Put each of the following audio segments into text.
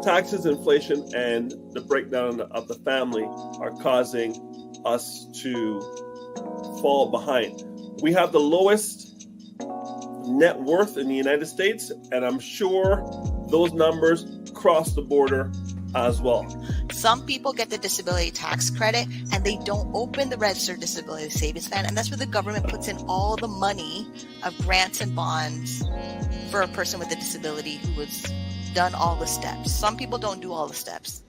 taxes, inflation, and the breakdown of the family are causing us to fall behind. We have the lowest net worth in the United States, and I'm sure those numbers cross the border as well. Some people get the disability tax credit and they don't open the registered disability savings plan, and that's where the government puts in all the money of grants and bonds for a person with a disability who has done all the steps. Some people don't do all the steps.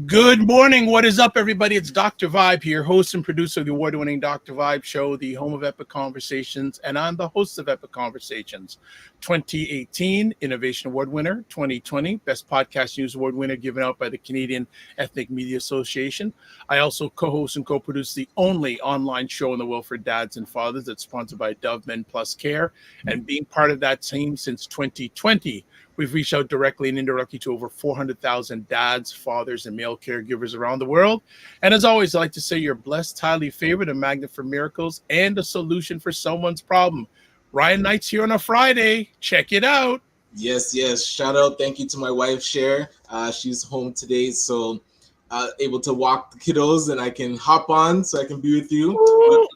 Good morning. What is up, everybody? It's Dr. Vibe here, host and producer of the award-winning Dr. Vibe Show, the home of Epic Conversations, and I'm the host of Epic Conversations. 2018 Innovation Award winner, 2020 Best Podcast News Award winner given out by the Canadian Ethnic Media Association. I also co-host and co-produce the only online show in the world for dads and fathers that's sponsored by Dove Men Plus Care, and being part of that team since 2020. We've reached out directly and indirectly to over 400,000 dads, fathers, and male caregivers around the world. And as always, I like to say you're blessed, highly favored, a magnet for miracles, and a solution for someone's problem. Ryan Knight's here on a Friday. Check it out. Yes. Shout out. Thank you to my wife, Cher. She's home today, so able to walk the kiddos, and I can hop on so I can be with you.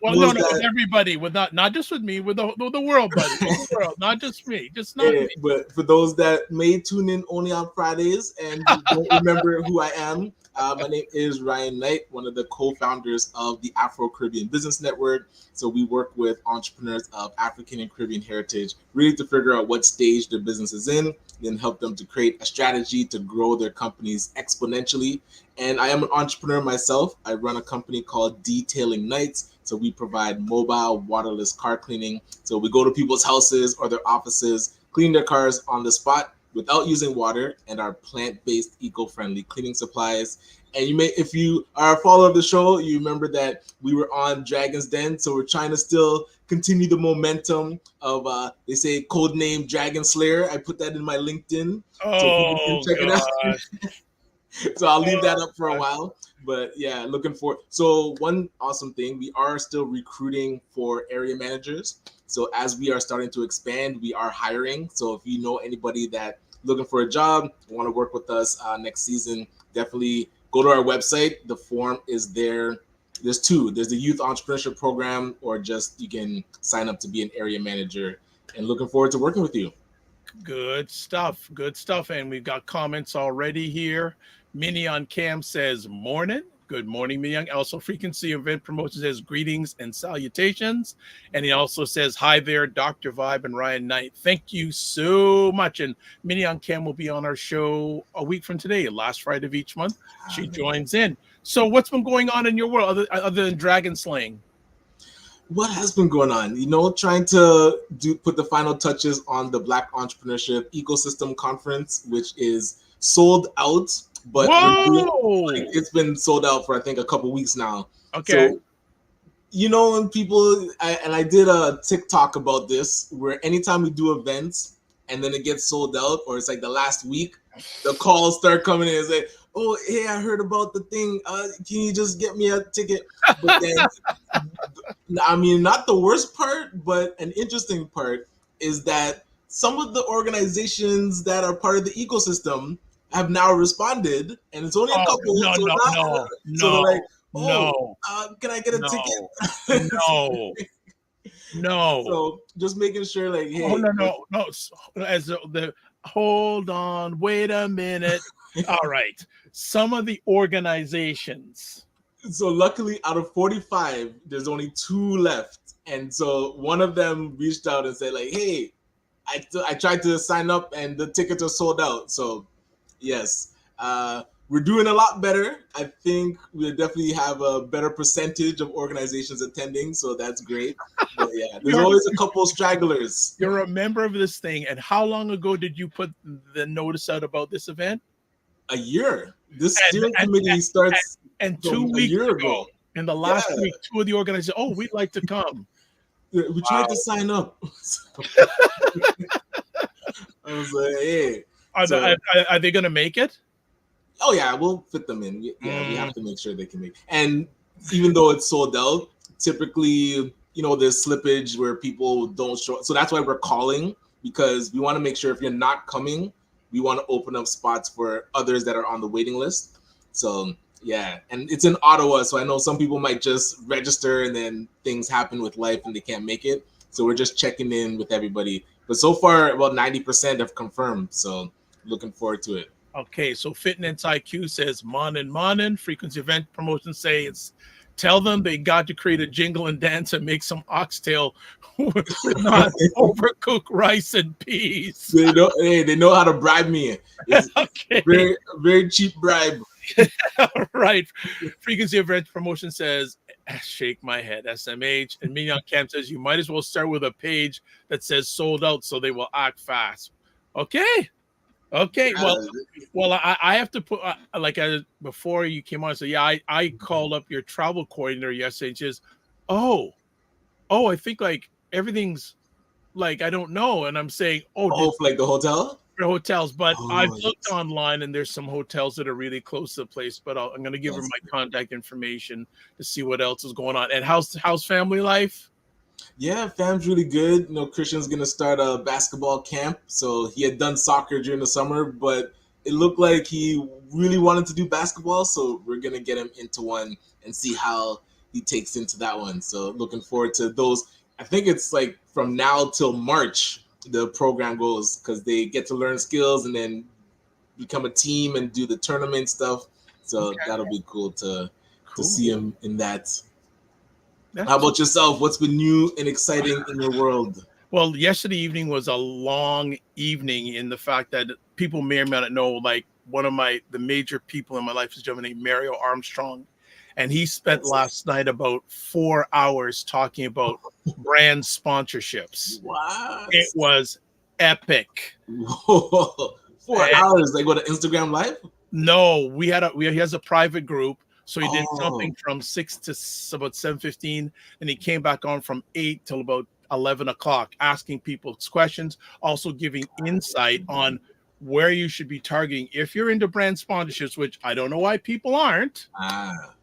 With everybody, not just with me, with the world, buddy. With the world, not just me, me. But for those that may tune in only on Fridays and don't remember who I am, my name is Ryan Knight, one of the co-founders of the Afro Caribbean Business Network. So we work with entrepreneurs of African and Caribbean heritage, really to figure out what stage their business is in, then help them to create a strategy to grow their companies exponentially. And I am an entrepreneur myself. I run a company called Detailing Nights. So we provide mobile, waterless car cleaning. So we go to people's houses or their offices, clean their cars on the spot without using water, and our plant-based, eco-friendly cleaning supplies. And you may, if you are a follower of the show, you remember that we were on Dragon's Den. So we're trying to still continue the momentum of, they say, codename Dragon Slayer. I put that in my LinkedIn. So people can check it out. So I'll leave that up for a while. But yeah, looking forward. So one awesome thing, we are still recruiting for area managers. So as we are starting to expand, we are hiring. So if you know anybody that looking for a job, want to work with us next season, definitely go to our website. The form is there. There's two. There's the youth entrepreneurship program, or just you can sign up to be an area manager. And looking forward to working with you. Good stuff. And we've got comments already here. Minnie on Cam says, morning. Good morning, Minnie. Also, Frequency Event Promotion says greetings and salutations. And he also says, hi there, Dr. Vibe and Ryan Knight. Thank you so much. And Minnie on Cam will be on our show a week from today, last Friday of each month. She joins in. So what's been going on in your world other than dragon slaying? What has been going on? Trying to put the final touches on the Black Entrepreneurship Ecosystem Conference, which is sold out. But it's been sold out for, I think, a couple weeks now. Okay. So, when people, I did a TikTok about this, where anytime we do events and then it gets sold out, or it's like the last week, the calls start coming in and say, oh, hey, I heard about the thing. Can you just get me a ticket? But then, not the worst part, but an interesting part is that some of the organizations that are part of the ecosystem have now responded, and it's only a couple. So they're like, can I get a ticket? No. So just making sure, like, hey. No. As hold on, wait a minute. All right. Some of the organizations. So luckily, out of 45, there's only 2 left, and so one of them reached out and said, like, hey, I tried to sign up, and the tickets are sold out. So. Yes, we're doing a lot better. I think we'll definitely have a better percentage of organizations attending, so that's great. But yeah, there's always a couple stragglers. You're a member of this thing, and how long ago did you put the notice out about this event? A year. This steering committee starts and 2 weeks a year ago. In the last week, 2 of the organizations, we'd like to come. We tried to sign up. I was like, hey. Are they going to make it? Oh, yeah, we'll fit them in. We have to make sure they can make it. And even though it's sold out, typically, there's slippage where people don't show. So that's why we're calling, because we want to make sure if you're not coming, we want to open up spots for others that are on the waiting list. So yeah, and it's in Ottawa, so I know some people might just register and then things happen with life and they can't make it. So we're just checking in with everybody. But so far, about 90% have confirmed. So looking forward to it. Okay, so Fitness IQ says morning. Frequency event promotion say it's tell them they got to create a jingle and dance and make some oxtail with not overcooked rice and peas. They know how to bribe me. It's Okay. very, very cheap bribe. All right. Frequency event promotion says shake my head, SMH. And Mignon Camp says you might as well start with a page that says sold out so they will act fast. Okay. Well, I have to put before you came on. So yeah, I called up your travel coordinator yesterday. And she says, oh, I think like everything's like I don't know, and I'm saying, for like the hotel. For hotels, but I've looked online, and there's some hotels that are really close to the place. But I'm going to give her my contact information to see what else is going on. And how's family life? Yeah, fam's really good. You know, Christian's gonna start a basketball camp. So he had done soccer during the summer, but it looked like he really wanted to do basketball. So we're gonna get him into one and see how he takes into that one. So looking forward to those. I think it's like from now till March the program goes, because they get to learn skills and then become a team and do the tournament stuff. So that'll be cool to see him in that. How about yourself? What's been new and exciting in your world? Well, yesterday evening was a long evening in the fact that people may or may not know, like one of the major people in my life is a gentleman named Mario Armstrong. And he spent last night about 4 hours talking about brand sponsorships. Wow. It was epic. Whoa. 4 hours? They go to Instagram Live? No, he has a private group. So he did something from 6 to about 7:15, and he came back on from 8 till about 11 o'clock, asking people questions, also giving insight on where you should be targeting if you're into brand sponsorships, which I don't know why people aren't,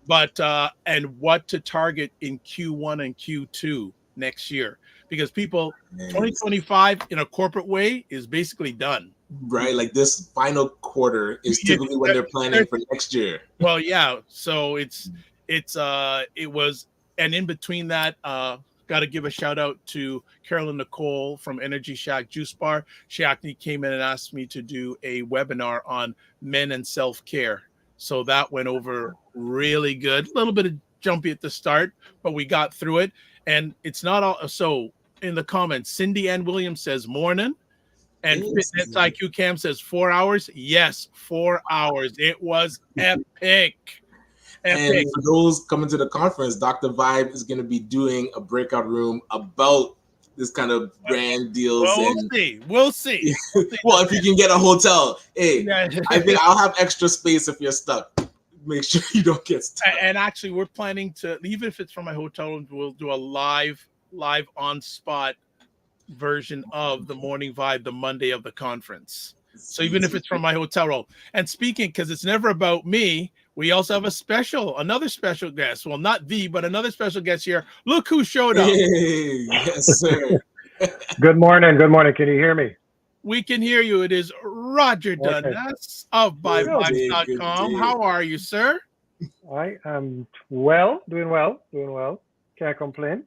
but and what to target in Q1 and Q2 next year, because 2025 in a corporate way is basically done. Right, like this final quarter is typically when they're planning for next year. Well, yeah. So it was, and in between that, got to give a shout out to Carolyn Nicole from Energy Shack Juice Bar. She actually came in and asked me to do a webinar on men and self-care. So that went over really good. A little bit of jumpy at the start, but we got through it. And it's not all. So in the comments, Cindy Ann Williams says morning. And Fitness IQ Cam says 4 hours. Yes, 4 hours. It was epic. And for those coming to the conference, Dr. Vibe is going to be doing a breakout room about this kind of brand deals. Well, we'll see. Well, if you can get a hotel, hey, I think I'll have extra space if you're stuck. Make sure you don't get stuck. And actually, we're planning to, even if it's from my hotel room, we'll do a live on spot version of the Morning Vibe the Monday of the conference. So even if it's from my hotel room. And speaking, because it's never about me, we also have another special guest. Well, not but another special guest here. Look who showed up. Hey, yes, sir. Good morning. Can you hear me? We can hear you. It is Roger Dundas of BuyVibes.com. How are you, sir? I am doing well. Can't complain.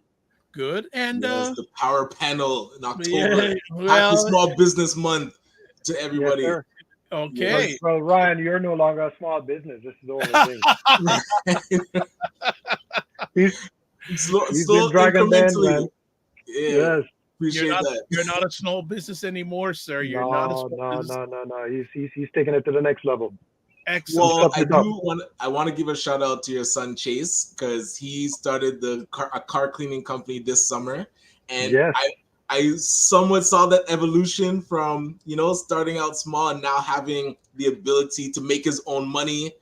Good. And the power panel in October. Happy Small Business Month to everybody. Yes, okay. Well, Ryan, you're no longer a small business. This is the only thing. he's been dragging man. Yeah. Yes. Appreciate that. You're not a small business anymore, sir. You're not a small business. No. He's taking it to the next level. Excellent. Well, I want to give a shout out to your son Chase, because he started a car cleaning company this summer, and I somewhat saw that evolution from starting out small and now having the ability to make his own money.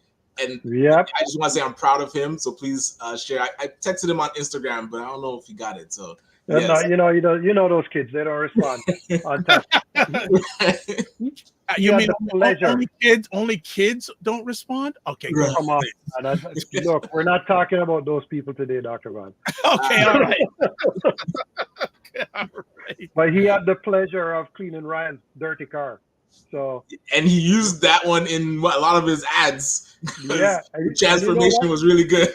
And I just want to say I'm proud of him. So please share. I texted him on Instagram, but I don't know if he got it. So. Yes. No, those kids, they don't respond on text. You mean only kids don't respond? Okay, right. Come on. Look, we're not talking about those people today, Dr. Van. Okay, all right. Okay, all right. But he had the pleasure of cleaning Ryan's dirty car. So, and he used that one in a lot of his ads. Yeah, the transformation was really good.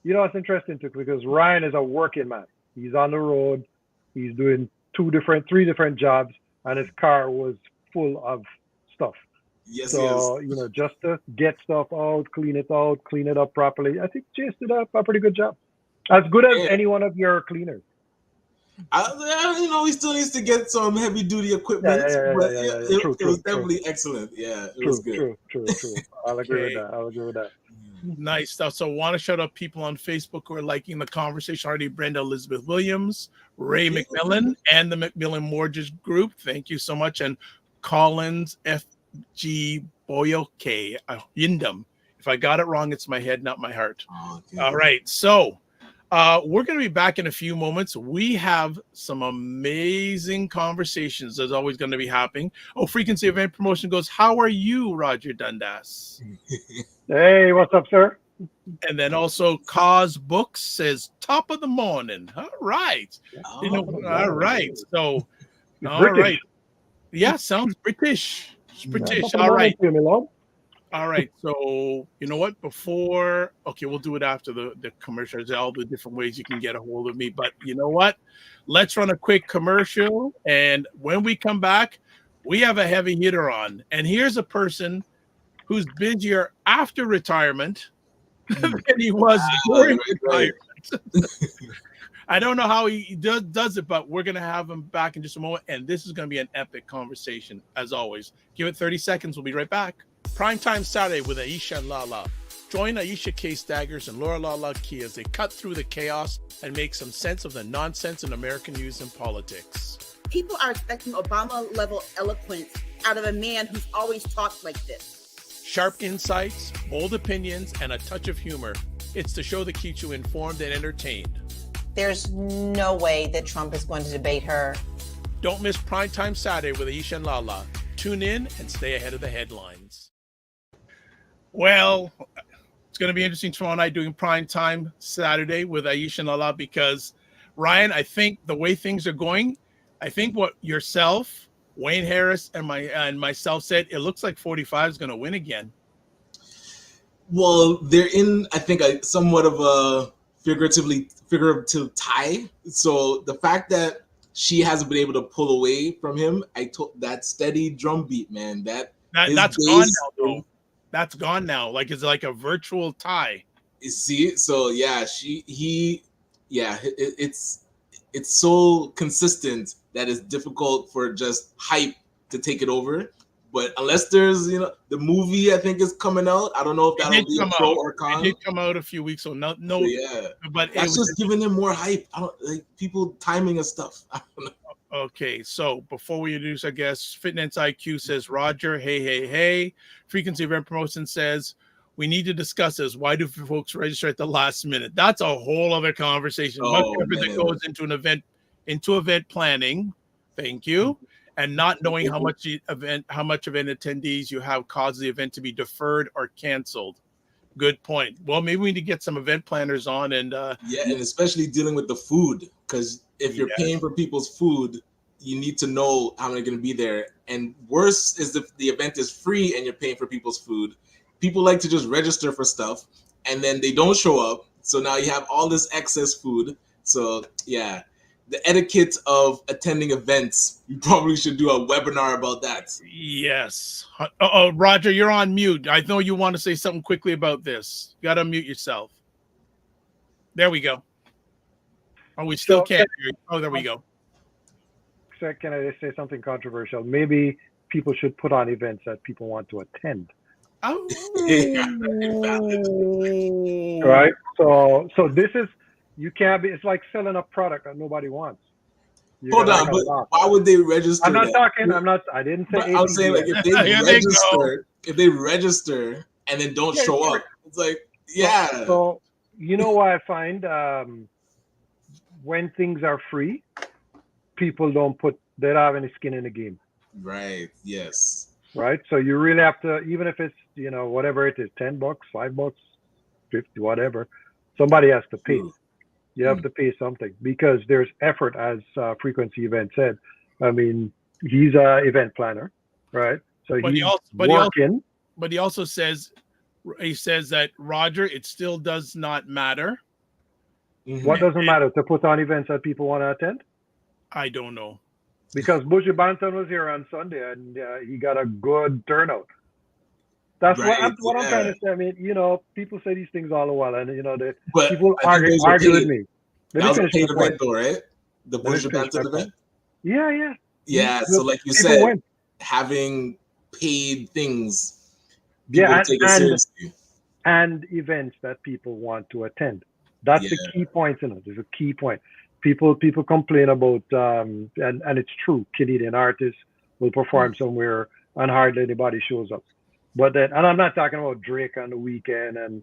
You know, it's interesting too, because Ryan is a working man. He's on the road. He's doing 3 different jobs, and his car was full of stuff. Yes, so, you know, just to get stuff out, clean it up properly. I think Chase did a pretty good job. As good as any one of your cleaners. You know, he still needs to get some heavy duty equipment, but it was definitely excellent. Yeah, it was good. True. I'll agree with that. Nice stuff. So want to shout out people on Facebook who are liking the conversation already. Brenda Elizabeth Williams, Ray McMillan, and the McMillan Mortgage Group. Thank you so much. And Collins FG Boyoke Yindam. If I got it wrong, it's my head, not my heart. Okay. All right. So we're going to be back in a few moments. We have some amazing conversations that's always going to be happening. Frequency Event Promotion goes, how are you, Roger Dundas? Hey, what's up, sir? And then also Cause Books says, top of the morning. All right. All right. So, all British. Right. Yeah, sounds British. It's British. All right. All right. So, you know what? We'll do it after the commercials. All the different ways you can get a hold of me. But you know what? Let's run a quick commercial. And when we come back, we have a heavy hitter on. And here's a person who's busier after retirement than he was during retirement. I don't know how he does it, but we're going to have him back in just a moment. And this is going to be an epic conversation, as always. Give it 30 seconds. We'll be right back. Primetime Saturday with Aisha and Lala. Join Aisha K. Staggers and Laura Lala Key as they cut through the chaos and make some sense of the nonsense in American news and politics. People are expecting Obama-level eloquence out of a man who's always talked like this. Sharp insights, bold opinions, and a touch of humor. It's the show that keeps you informed and entertained. There's no way that Trump is going to debate her. Don't miss Primetime Saturday with Aisha and Lala. Tune in and stay ahead of the headlines. Well, it's going to be interesting tomorrow night doing Primetime Saturday with Aisha and Lala because, Ryan, I think the way things are going, I think what yourself, Wayne Harris, and myself said, it looks like 45 is going to win again. Well, they're in, I think, somewhat of a figurative tie. So the fact that she hasn't been able to pull away from him, that steady drum beat, man. That's gone now, though. That's gone now. Like it's like a virtual tie. You see, so yeah, it's so consistent that it's difficult for just hype to take it over. But unless there's, the movie I think is coming out. I don't know if that'll be a pro or con. It did come out a few weeks ago. No, yeah. But that's just giving them more hype. I don't like people timing and stuff. I don't know. Okay, so before we introduce our guests, Fitness IQ says, Roger, hey. Frequency Event Promotion says, we need to discuss this. Why do folks register at the last minute? That's a whole other conversation. Much that goes into event planning. Thank you. And not knowing how much event attendees you have causes the event to be deferred or canceled. Good point. Well, maybe we need to get some event planners on and and especially dealing with the food, because if you're paying for people's food, you need to know how many are going to be there. And worse is if the event is free and you're paying for people's food. People like to just register for stuff and then they don't show up. So now you have all this excess food. So yeah, the etiquette of attending events, you probably should do a webinar about that. Yes. Roger, you're on mute. I know you want to say something quickly about this. You got to unmute yourself. There we go. Oh, we still can't hear you. Oh, there we go. So can I just say something controversial? Maybe people should put on events that people want to attend. Oh. Right. So this is, you can't be, it's like selling a product that nobody wants. Hold on, but why would they register? I didn't say I'm saying like if they register and then don't show up, it's like, So you know what I find? When things are free, people they don't have any skin in the game. Right. Yes. Right. So you really have to, even if it's, whatever it is, $10, $5, 50, whatever, somebody has to pay. You have to pay something because there's effort, as Frequency Event said. I mean, he's an event planner, right? So But he's he working. also says that, Roger, it still does not matter. What doesn't matter? To put on events that people want to attend? I don't know. Because Bushy Banton was here on Sunday and he got a good turnout. That's what I'm trying to say. I mean, people say these things all the while, and people argue with me. That was a paid event, though, right? The Bushy Banton event. Yeah. So, like you said, having paid things, people take it seriously. And events that people want to attend. That's the key point. There's a key point. People complain about, and it's true, Canadian artists will perform somewhere and hardly anybody shows up. But then, and I'm not talking about Drake on the weekend and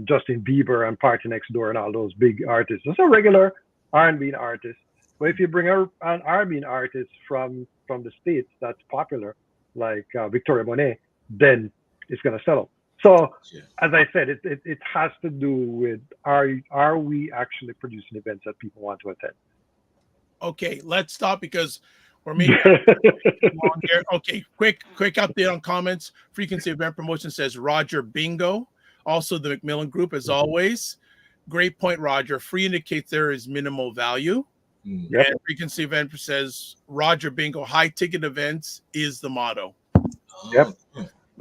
Justin Bieber and Party Next Door and all those big artists. Those are regular R&B artists. But if you bring an R&B artist from the States that's popular, like Victoria Monet, then it's going to settle. So, as I said, it has to do with are we actually producing events that people want to attend? Okay, let's stop because we're making long here. Okay, quick update on comments. Frequency Event Promotion says Roger bingo. Also, the Macmillan Group, as always. Great point, Roger. Free indicates there is minimal value. Yep. And Frequency Event says Roger bingo. High ticket events is the motto. Yep.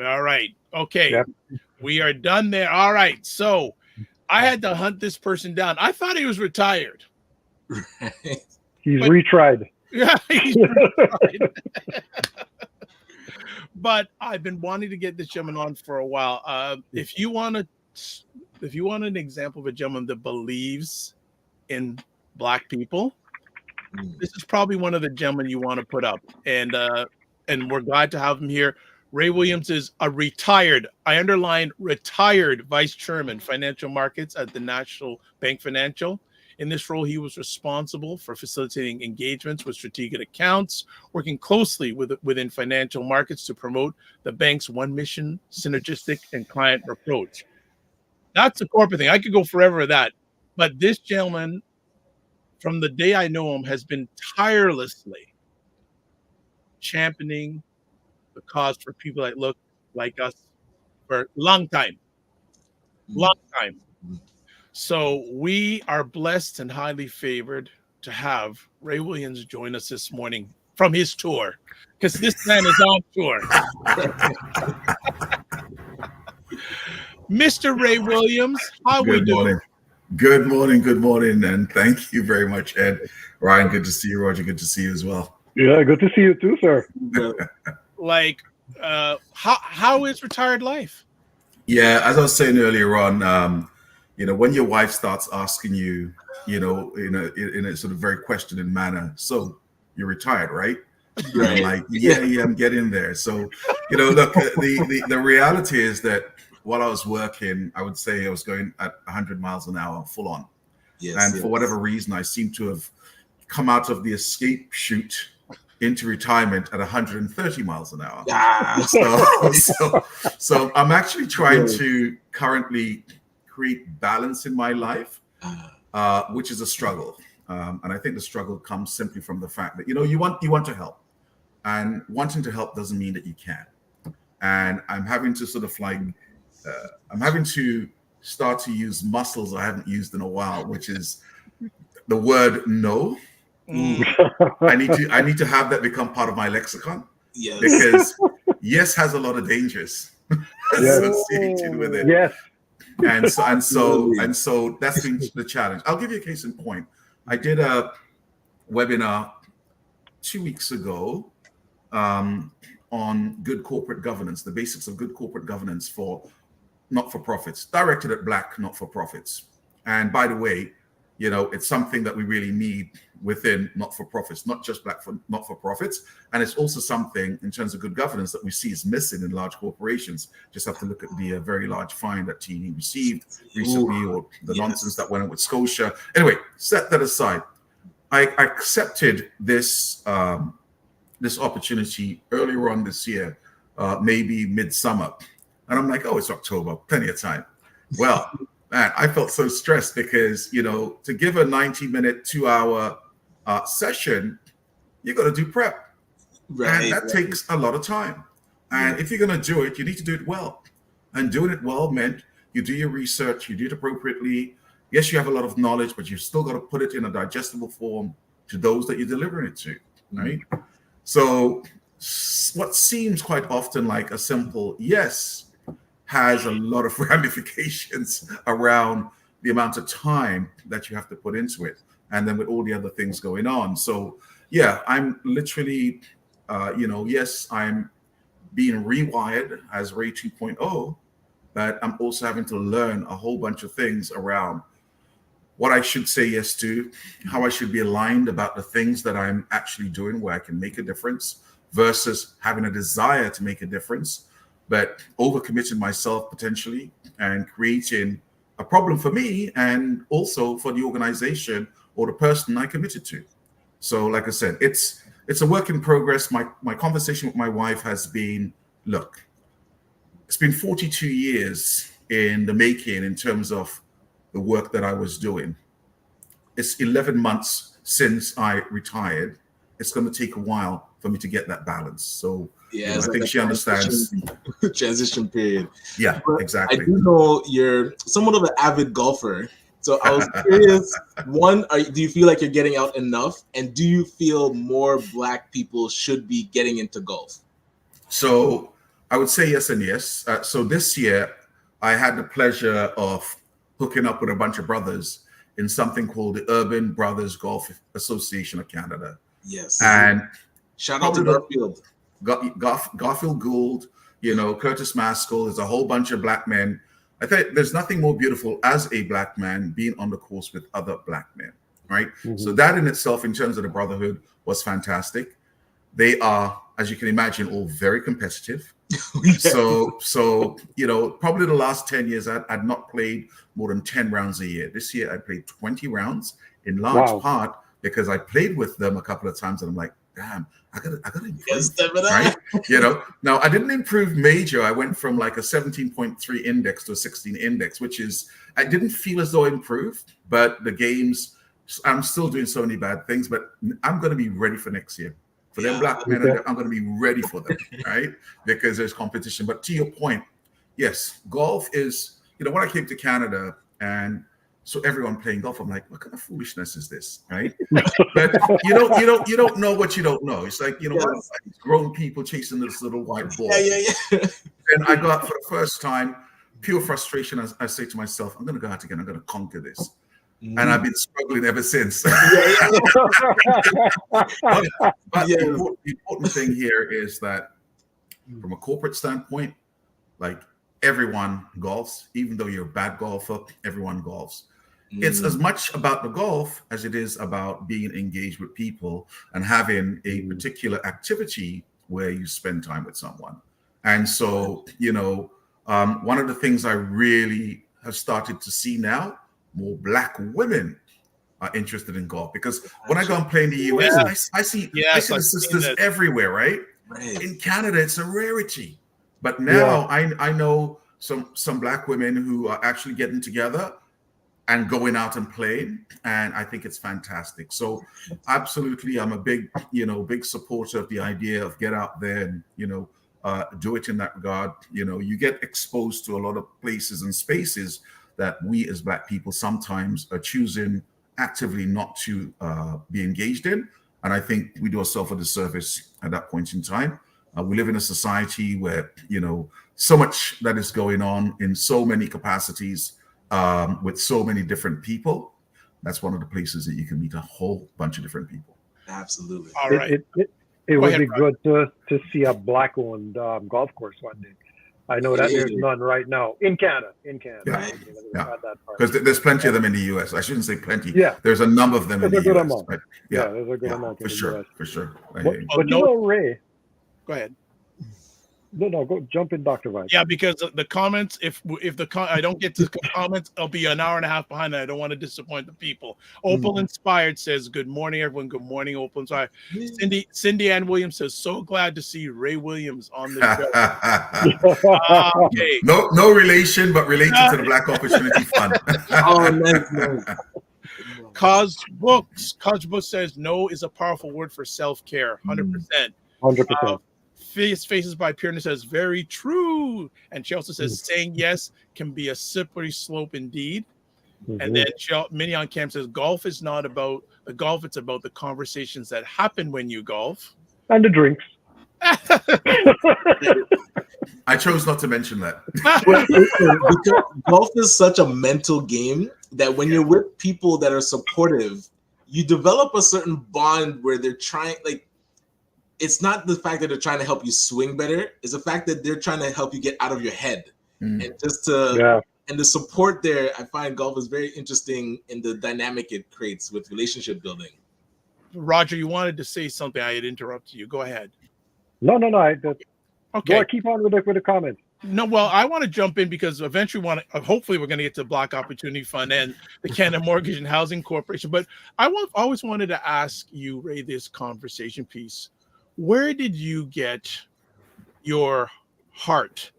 All right. Okay. Yep. We are done there. All right. So I had to hunt this person down. I thought he was retired. He's retried. Yeah, he's retried. But I've been wanting to get this gentleman on for a while. If you want an example of a gentleman that believes in Black people, this is probably one of the gentlemen you want to put up. And we're glad to have him here. Ray Williams is a retired, I underline retired vice chairman, financial markets at the National Bank Financial. In this role, he was responsible for facilitating engagements with strategic accounts, working closely within financial markets to promote the bank's one mission, synergistic, and client approach. That's a corporate thing. I could go forever with that. But this gentleman, from the day I know him, has been tirelessly championing the cause for people that look like us for a long time. So we are blessed and highly favored to have Ray Williams join us this morning from his tour, because this man is on tour. Mr. Ray Williams, how we doing? Good morning, and thank you very much, Ed. Ryan, good to see you. Roger, good to see you as well. Yeah, good to see you too, sir. Like, how is retired life? Yeah, as I was saying earlier on, when your wife starts asking you, in a sort of very questioning manner, so you're retired, right? Right. I'm like, yeah, I'm getting there. So, look, the reality is that while I was working, I would say I was going at 100 miles an hour, full on. For whatever reason, I seem to have come out of the escape chute into retirement at 130 miles an hour. So I'm actually trying to currently create balance in my life, which is a struggle. And I think the struggle comes simply from the fact that, you want to help, and wanting to help doesn't mean that you can. And I'm having to sort of I'm having to start to use muscles I haven't used in a while, which is the word no. I need to have that become part of my lexicon. Yes. Because yes has a lot of dangers associated with it. Yes. And so that's been the challenge. I'll give you a case in point. I did a webinar 2 weeks ago on good corporate governance, the basics of good corporate governance for not-for-profits, directed at Black not-for-profits. And by the way, it's something that we really need within not-for-profits, not just Black not-for-profits. And it's also something in terms of good governance that we see is missing in large corporations. Just have to look at the very large fine that TD received recently, or the nonsense that went on with Scotia. Anyway, set that aside. I accepted this opportunity earlier on this year, maybe midsummer. And I'm like, it's October, plenty of time. Well, man, I felt so stressed because, to give a 90-minute, 2-hour session, you got to do prep. Right. And that takes a lot of time. And if you're going to do it, you need to do it well. And doing it well meant you do your research, you do it appropriately. Yes, you have a lot of knowledge, but you've still got to put it in a digestible form to those that you're delivering it to, right? So what seems quite often like a simple yes has a lot of ramifications around the amount of time that you have to put into it. And then with all the other things going on. So yeah, I'm literally, yes, I'm being rewired as Ray 2.0, but I'm also having to learn a whole bunch of things around what I should say yes to, how I should be aligned about the things that I'm actually doing where I can make a difference versus having a desire to make a difference, but overcommitting myself potentially and creating a problem for me and also for the organization or the person I committed to. So like I said, it's a work in progress. My conversation with my wife has been, look, it's been 42 years in the making in terms of the work that I was doing. It's 11 months since I retired. It's going to take a while for me to get that balance. So yeah, I think she understands. Transition period. Yeah, but exactly. I do know you're somewhat of an avid golfer. So I was curious, one, do you feel like you're getting out enough? And do you feel more Black people should be getting into golf? So I would say yes and yes. So this year, I had the pleasure of hooking up with a bunch of brothers in something called the Urban Brothers Golf Association of Canada. Yes. And shout out to Garfield. Garfield Gould, Curtis Maskell. There's a whole bunch of Black men. I think there's nothing more beautiful as a Black man being on the course with other Black men, right? Mm-hmm. So that in itself, in terms of the brotherhood, was fantastic. They are, as you can imagine, all very competitive. So probably the last 10 years, I'd not played more than 10 rounds a year. This year, I played 20 rounds in large part because I played with them a couple of times, and I'm like, damn, I gotta improve, right? Now I didn't improve major. I went from like a 17.3 index to a 16 index, which is, I didn't feel as though I improved, but the games, I'm still doing so many bad things, but I'm going to be ready for next year. For them Black men, I'm going to be ready for them, right? Because there's competition. But to your point, yes, golf is, when I came to Canada and so everyone playing golf, I'm like, what kind of foolishness is this, right? But you don't know what you don't know. It's like, what, grown people chasing this little white ball. Yeah. And I got, for the first time, pure frustration. I say to myself, I'm going to go out again. I'm going to conquer this. And I've been struggling ever since. But the important thing here is that from a corporate standpoint, like everyone golfs, even though you're a bad golfer, everyone golfs. It's as much about the golf as it is about being engaged with people and having a particular activity where you spend time with someone. And so, one of the things I really have started to see now, more Black women are interested in golf, because when I go and play in the US, I see the sisters everywhere, right? In Canada, it's a rarity. But now I know some Black women who are actually getting together and going out and playing, and I think it's fantastic. So absolutely, I'm a big supporter of the idea of get out there and, do it in that regard. You get exposed to a lot of places and spaces that we as Black people sometimes are choosing actively not to be engaged in. And I think we do ourselves a disservice at that point in time. We live in a society where, so much that is going on in so many capacities, with so many different people. That's one of the places that you can meet a whole bunch of different people. Absolutely. All right. It would be good to see a Black-owned golf course one day. I know that there's none right now in Canada. Yeah. Because there's plenty of them in the US. I shouldn't say plenty. Yeah. There's a number of them in the US. But there's a good amount for sure. But Ray. Go ahead. No, go jump in, Dr. Vibe. Yeah, because the comments, if I don't get to the comments, I'll be an hour and a half behind, and I don't want to disappoint the people. Opal Inspired says, good morning, everyone. Good morning, Opal Inspired. Cindy Ann Williams says, so glad to see Ray Williams on the show. Okay. No relation, but related to the Black Opportunity Fund. Nice. Cause Books says, no is a powerful word for self-care. 100%. 100%. Faces by Pierna says, very true. And she also says, saying yes can be a slippery slope indeed. And then Minnie on Camp says, golf is not about the golf, it's about the conversations that happen when you golf. And the drinks. I chose not to mention that. Because golf is such a mental game that when you're with people that are supportive, you develop a certain bond where they're trying, like, it's not the fact that they're trying to help you swing better, it's the fact that they're trying to help you get out of your head. And just to and the support there, I find golf is very interesting in the dynamic it creates with relationship building. Roger, you wanted to say something. I had interrupted you. Go ahead. No. Okay. Go, keep on with the comments. No, well, I want to jump in because eventually hopefully we're going to get to Black Opportunity Fund and the Canada Mortgage and Housing Corporation. But always wanted to ask you, Ray, this conversation piece. Where did you get your heart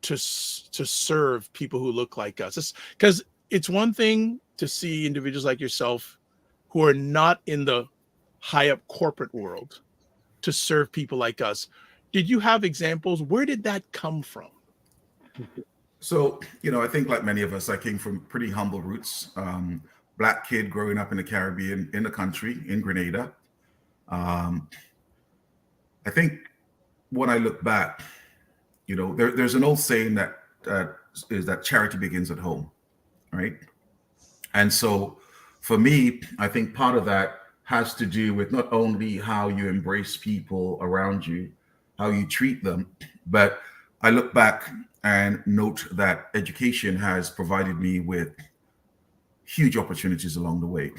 to serve people who look like us? Because it's one thing to see individuals like yourself who are not in the high up corporate world to serve people like us. Did you have examples? Where did that come from? So, I think like many of us, I came from pretty humble roots. Black kid growing up in the Caribbean, in the country, in Grenada. I think when I look back, there's an old saying that is that charity begins at home, right? And so for me, I think part of that has to do with not only how you embrace people around you, how you treat them, but I look back and note that education has provided me with huge opportunities along the way.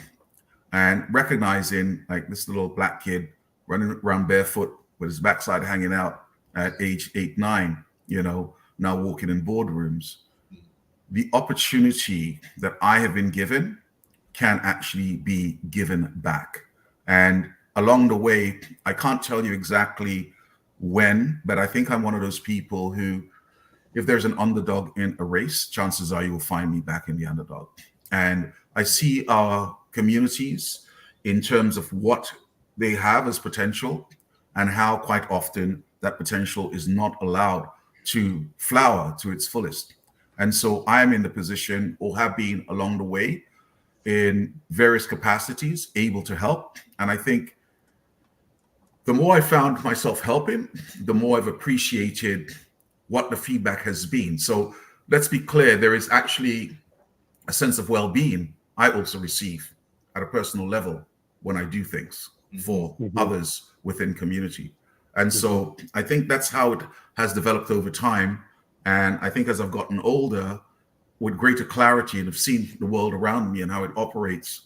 And recognizing like this little black kid running around barefoot with his backside hanging out at age 8, 9, now walking in boardrooms, the opportunity that I have been given can actually be given back. And along the way, I can't tell you exactly when, but I think I'm one of those people who, if there's an underdog in a race, chances are you'll find me back in the underdog. And I see our communities in terms of what they have as potential and how quite often that potential is not allowed to flower to its fullest. And so I am in the position, or have been along the way, in various capacities, able to help. And I think the more I found myself helping, the more I've appreciated what the feedback has been. So let's be clear, there is actually a sense of well-being I also receive at a personal level when I do things for others within community. And so I think that's how it has developed over time. And I think as I've gotten older, with greater clarity and have seen the world around me and how it operates,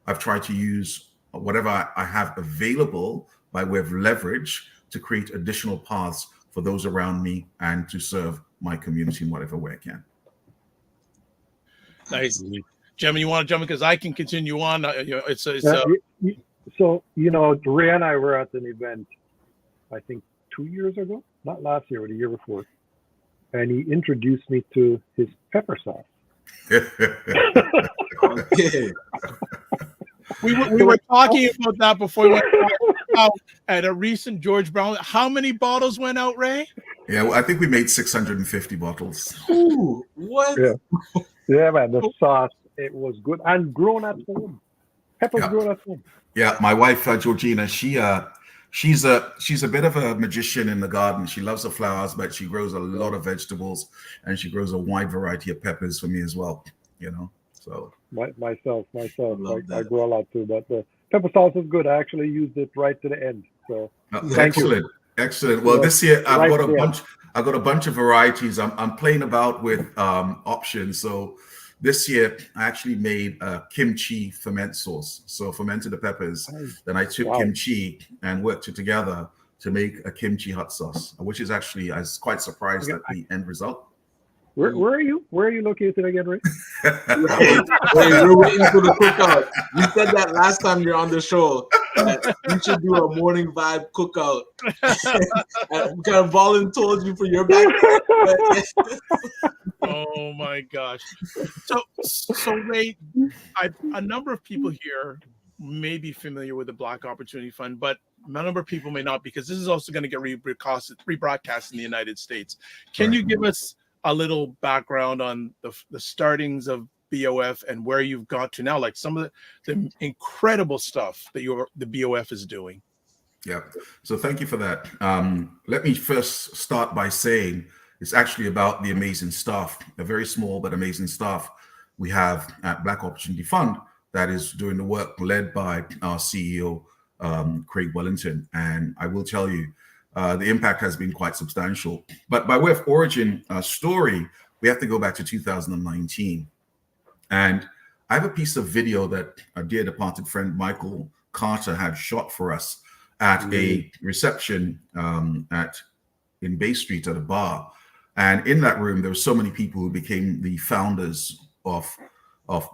I've tried to use whatever I have available by way of leverage to create additional paths for those around me and to serve my community in whatever way I can. Nice. Gemma, you want to jump in? Because I can continue on. So, Ray and I were at an event, I think 2 years ago, not last year, but the year before. And he introduced me to his pepper sauce. Okay. We were talking about that before we went out at a recent George Brown. How many bottles went out, Ray? Yeah, well, I think we made 650 bottles. Ooh, what? Yeah, man, the sauce, it was good and grown at home. Peppers grown at home. Yeah, my wife Georgina, she's a bit of a magician in the garden. She loves the flowers, but she grows a lot of vegetables, and she grows a wide variety of peppers for me as well. So myself, I grow a lot too. But the pepper sauce is good. I actually used it right to the end. So excellent. Well, this year I've got a bunch of varieties. I'm playing about with options. So this year I actually made a kimchi ferment sauce. So fermented the peppers. Then I took kimchi and worked it together to make a kimchi hot sauce, which is actually, I was quite surprised at the end result. Where are you? Where are you located again, Rick? We're waiting for the cookout. You said that last time you're on the show. You should do a morning vibe cookout. We kind of volunteered you for your back. Oh my gosh! So Ray, a number of people here may be familiar with the Black Opportunity Fund, but a number of people may not, because this is also going to get rebroadcast in the United States. Can you give us a little background on the startings of BOF and where you've got to now, like some of the incredible stuff that the BOF is doing? Yeah. So thank you for that. Let me first start by saying it's actually about the amazing staff, a very small but amazing staff we have at Black Opportunity Fund that is doing the work led by our CEO, Craig Wellington. And I will tell you, the impact has been quite substantial. But by way of origin story, we have to go back to 2019. And I have a piece of video that our dear departed friend Michael Carter had shot for us at a reception in Bay Street at a bar. And in that room, there were so many people who became the founders of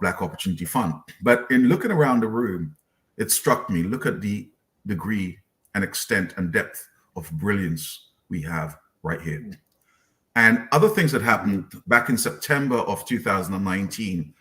Black Opportunity Fund. But in looking around the room, it struck me, look at the degree and extent and depth of brilliance we have right here. And other things that happened back in September of 2019,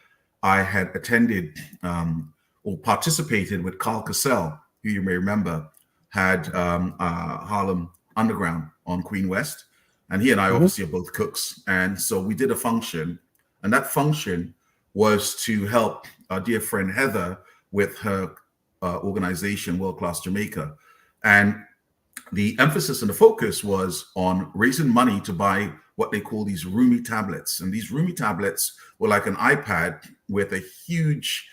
I had attended or participated with Carl Cassell, who you may remember had Harlem Underground on Queen West. And he and I obviously are both cooks. And so we did a function, and that function was to help our dear friend Heather with her organization, World Class Jamaica. And the emphasis and the focus was on raising money to buy what they call these Rumi tablets. And these Rumi tablets were like an iPad with a huge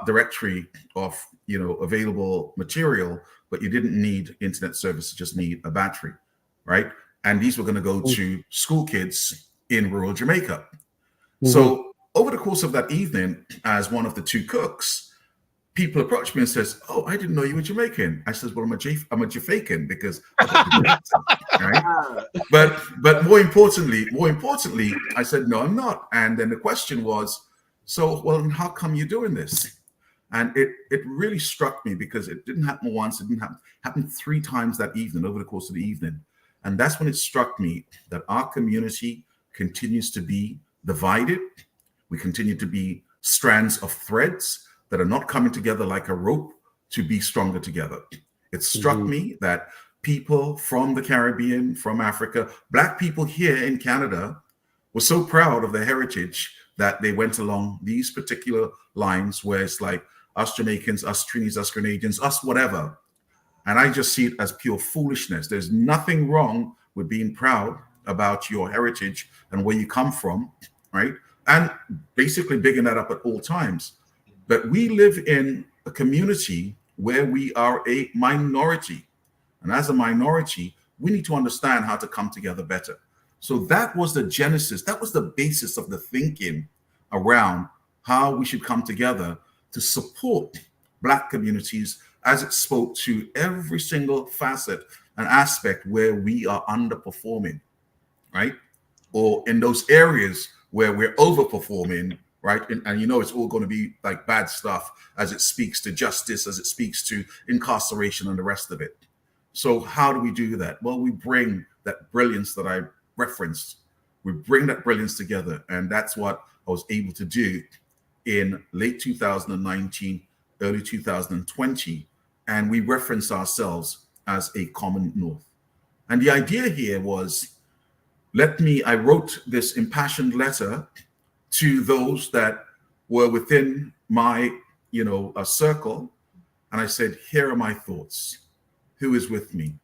directory of available material, but you didn't need internet service, you just need a battery, right? And these were going to go to school kids in rural Jamaica. So over the course of that evening, as one of the two cooks, people approached me and says, "Oh, I didn't know you were Jamaican." I says, "Well, I'm a Jamaican because," right? But more importantly, I said, "No, I'm not." And then the question was, "So, well, how come you're doing this?" And it really struck me because it didn't happen once, it didn't happen 3 times that evening, over the course of the evening. And that's when it struck me that our community continues to be divided. We continue to be strands of threads that are not coming together like a rope to be stronger together. It struck me that people from the Caribbean, from Africa, Black people here in Canada were so proud of their heritage that they went along these particular lines where it's like us Jamaicans, us Trinis, us Grenadians, us whatever. And I just see it as pure foolishness. There's nothing wrong with being proud about your heritage and where you come from, right? And basically bigging that up at all times. But we live in a community where we are a minority. And as a minority, we need to understand how to come together better. So that was the genesis, that was the basis of the thinking around how we should come together to support Black communities as it spoke to every single facet and aspect where we are underperforming, right? Or in those areas where we're overperforming, right? And it's all going to be like bad stuff as it speaks to justice, as it speaks to incarceration and the rest of it. So how do we do that? Well, we bring that brilliance that I referenced. We bring that brilliance together. And that's what I was able to do in late 2019, early 2020. And we reference ourselves as a common North. And the idea here was, I wrote this impassioned letter to those that were within my, circle. And I said, here are my thoughts. Who is with me?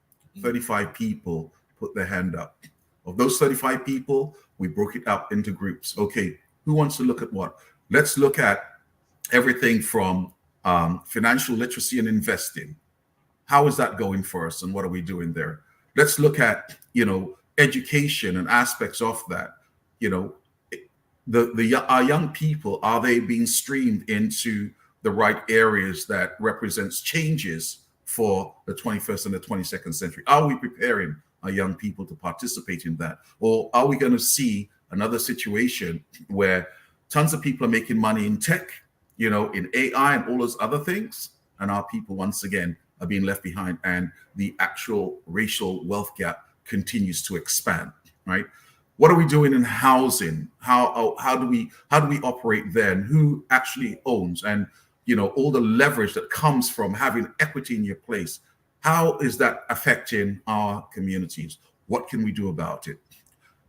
35 people put their hand up. Of those 35 people, we broke it up into groups. Okay, who wants to look at what? Let's look at everything from financial literacy and investing. How is that going for us and what are we doing there? Let's look at, education and aspects of that. Our young people, are they being streamed into the right areas that represents changes for the 21st and the 22nd century? Are we preparing our young people to participate in that? Or are we going to see another situation where tons of people are making money in tech, in AI and all those other things, and our people once again are being left behind, and the actual racial wealth gap continues to expand, right? What are we doing in housing? How do we operate then? Who actually owns? And all the leverage that comes from having equity in your place, how is that affecting our communities? What can we do about it?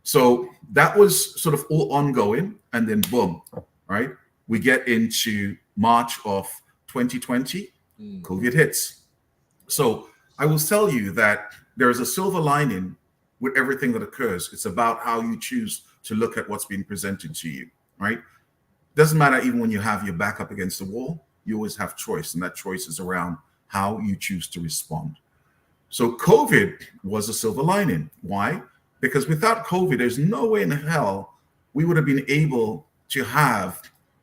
So that was sort of all ongoing, and then boom, right? We get into March of 2020, COVID hits. So I will tell you that there is a silver lining with everything that occurs. It's about how you choose to look at what's being presented to you, right? Doesn't matter even when you have your back up against the wall, you always have choice, and that choice is around how you choose to respond. So COVID was a silver lining. Why? Because without COVID, there's no way in hell we would have been able to have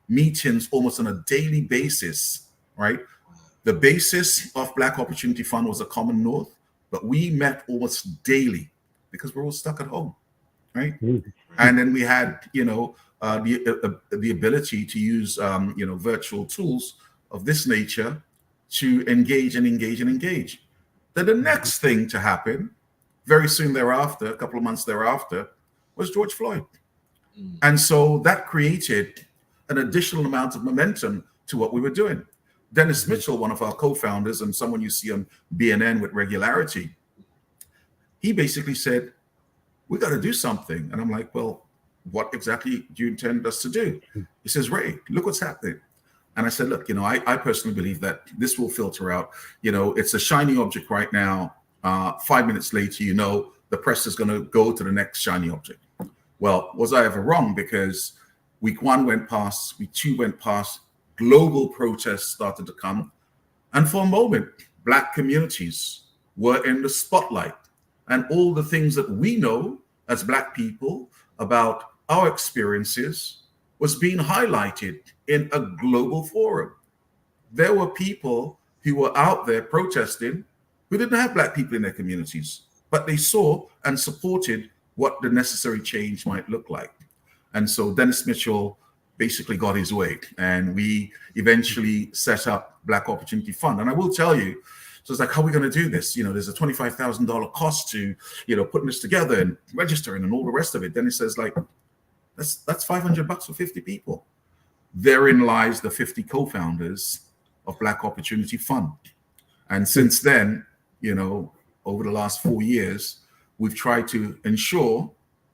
meetings almost on a daily basis, right? The basis of Black Opportunity Fund was a common north, but we met almost daily because we're all stuck at home, right? And then we had, the ability to use, virtual tools of this nature to engage. Then the next thing to happen, very soon thereafter, a couple of months thereafter, was George Floyd. And so that created an additional amount of momentum to what we were doing. Dennis Mitchell, one of our co-founders and someone you see on BNN with regularity, he basically said, we got to do something. And I'm like, well, what exactly do you intend us to do? He says, Ray, look what's happening. And I said, look, I personally believe that this will filter out. It's a shiny object right now. 5 minutes later, the press is going to go to the next shiny object. Well, was I ever wrong? Because week 1 went past, week 2 went past, global protests started to come. And for a moment, Black communities were in the spotlight. And all the things that we know as Black people about our experiences was being highlighted in a global forum. There were people who were out there protesting who didn't have Black people in their communities, but they saw and supported what the necessary change might look like. And so Dennis Mitchell basically got his way, and we eventually set up Black Opportunity Fund. And I will tell you, so it's like, how are we going to do this? There's a $25,000 cost to, putting this together and registering and all the rest of it. Then it says like, that's $500 for 50 people. Therein lies the 50 co-founders of Black Opportunity Fund. And since then, over the last 4 years, we've tried to ensure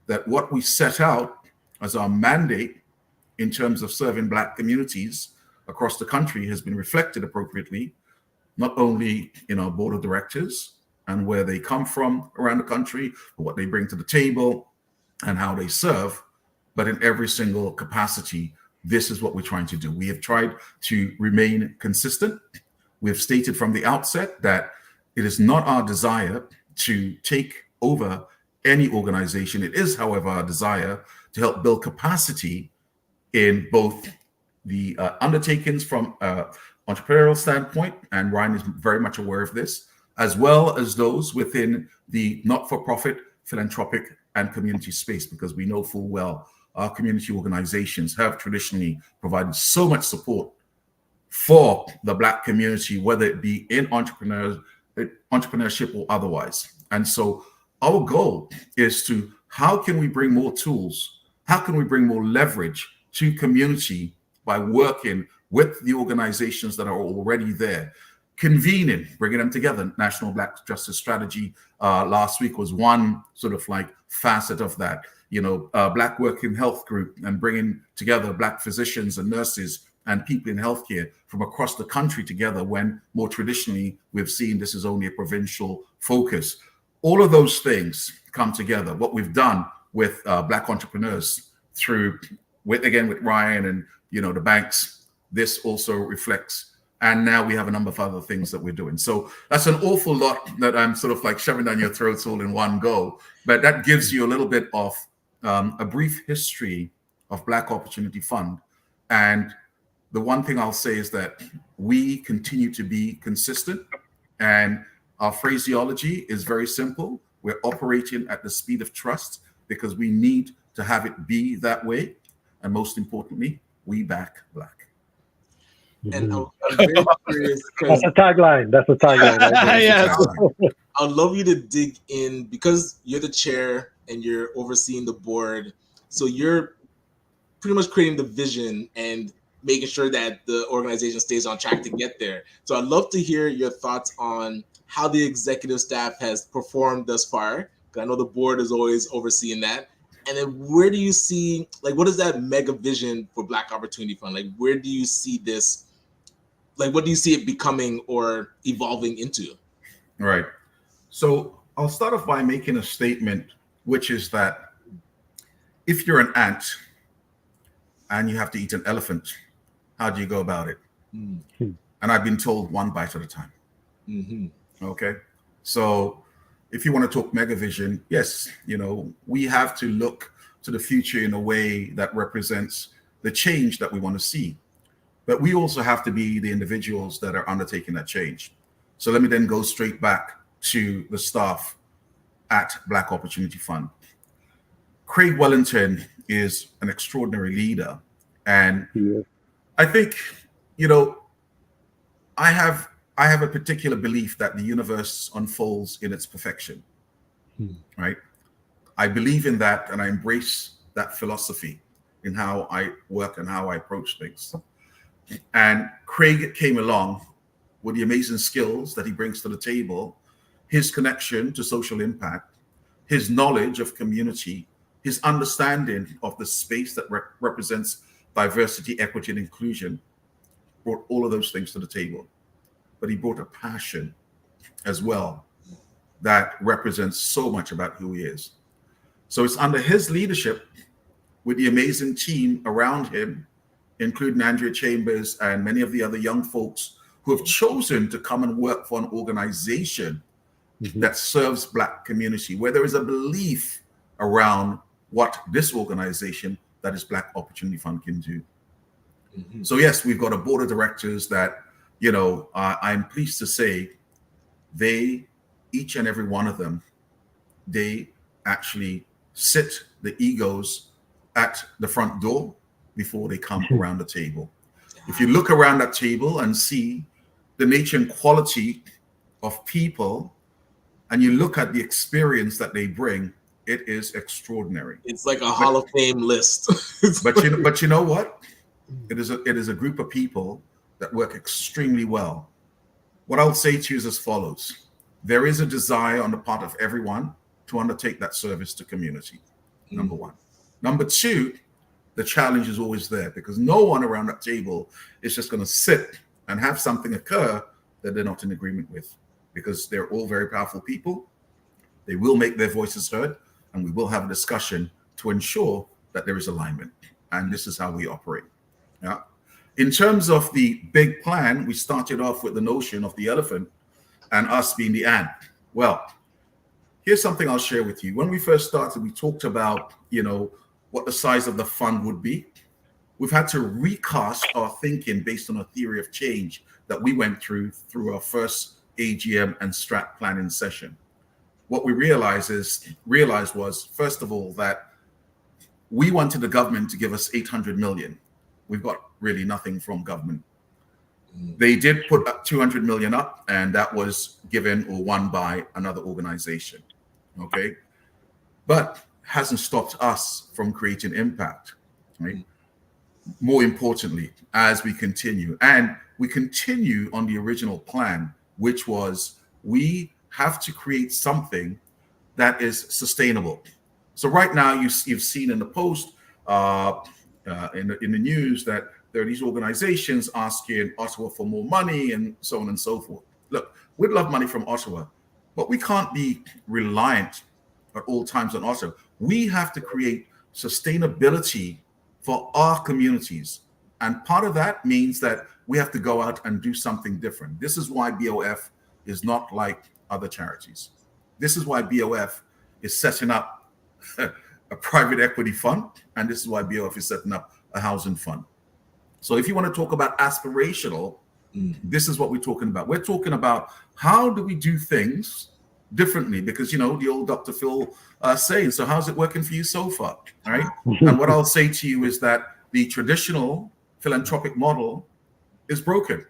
that what we set out as our mandate in terms of serving Black communities across the country has been reflected appropriately, not only in our board of directors and where they come from around the country, but what they bring to the table and how they serve, but in every single capacity. This is what we're trying to do. We have tried to remain consistent. We have stated from the outset that it is not our desire to take over any organization. It is, however, our desire to help build capacity in both the undertakings from entrepreneurial standpoint, and Ryan is very much aware of this, as well as those within the not-for-profit, philanthropic, and community space, because we know full well our community organizations have traditionally provided so much support for the Black community, whether it be in entrepreneurship or otherwise. And so our goal is to, how can we bring more tools? How can we bring more leverage to community by working with the organizations that are already there, convening, bringing them together. National Black Justice Strategy last week was one sort of like facet of that. Black Working Health Group, and bringing together Black physicians and nurses and people in healthcare from across the country together, when more traditionally we've seen this is only a provincial focus. All of those things come together. What we've done with Black entrepreneurs with Ryan and the banks, this also reflects. And now we have a number of other things that we're doing. So that's an awful lot that I'm sort of like shoving down your throats all in one go. But that gives you a little bit of a brief history of Black Opportunity Fund. And the one thing I'll say is that we continue to be consistent, and our phraseology is very simple. We're operating at the speed of trust because we need to have it be that way. And most importantly, we back Black. And I'm very curious. That's a tagline. That's a tagline. Right? Yes. I'd love you to dig in, because you're the chair and you're overseeing the board. So you're pretty much creating the vision and making sure that the organization stays on track to get there. So I'd love to hear your thoughts on how the executive staff has performed thus far, because I know the board is always overseeing that. And then where do you see, like, what is that mega vision for Black Opportunity Fund? Like, where do you see this, like, what do you see it becoming or evolving into? Right. So I'll start off by making a statement, which is that if you're an ant and you have to eat an elephant, how do you go about it? Mm-hmm. And I've been told one bite at a time. Mm-hmm. Okay. So if you want to talk mega vision, yes, you know, we have to look to the future in a way that represents the change that we want to see. But we also have to be the individuals that are undertaking that change. So let me then go straight back to the staff at Black Opportunity Fund. Craig Wellington is an extraordinary leader. And I think, you know, I have a particular belief that the universe unfolds in its perfection, right? I believe in that, and I embrace that philosophy in how I work and how I approach things. And Craig came along with the amazing skills that he brings to the table, his connection to social impact, his knowledge of community, his understanding of the space that represents diversity, equity, and inclusion, brought all of those things to the table. But he brought a passion as well that represents so much about who he is. So it's under his leadership, with the amazing team around him, including Andrea Chambers and many of the other young folks who have chosen to come and work for an organization that serves Black community, where there is a belief around what this organization, that is Black Opportunity Fund, can do. So yes, we've got a board of directors that, you know, I'm pleased to say they, each and every one of them, they actually sit the egos at the front door before they come around the table. If you look around that table and see the nature and quality of people, and you look at the experience that they bring, it is extraordinary. It's like a Hall of Fame list. but you know what? It is a group of people that work extremely well. What I'll say to you is as follows. There is a desire on the part of everyone to undertake that service to community, number one. Number two, the challenge is always there, because no one around that table is just going to sit and have something occur that they're not in agreement with, because they're all very powerful people. They will make their voices heard, and we will have a discussion to ensure that there is alignment. And this is how we operate. Yeah. In terms of the big plan, we started off with the notion of the elephant and us being the ant. Well, here's something I'll share with you. When we first started, we talked about, you know, what the size of the fund would be. We've had to recast our thinking based on a theory of change that we went through our first AGM and strat planning session. What we realized was, first of all, that we wanted the government to give us 800 million. We've got really nothing from government. They did put up 200 million up, and that was given or won by another organization. Okay. But hasn't stopped us from creating impact, right? More importantly, as we continue on the original plan, which was we have to create something that is sustainable. So right now, you've seen in the post, in the news, that there are these organizations asking Ottawa for more money and so on and so forth. Look, we'd love money from Ottawa, but we can't be reliant at all times on Ottawa. We have to create sustainability for our communities. And part of that means that we have to go out and do something different. This is why BOF is not like other charities. This is why BOF is setting up a private equity fund, and this is why BOF is setting up a housing fund. So if you want to talk about aspirational, this is what we're talking about. We're talking about how do we do things differently, because, you know, the old Dr. Phil saying, so how's it working for you so far, all right? And what I'll say to you is that the traditional philanthropic model is broken,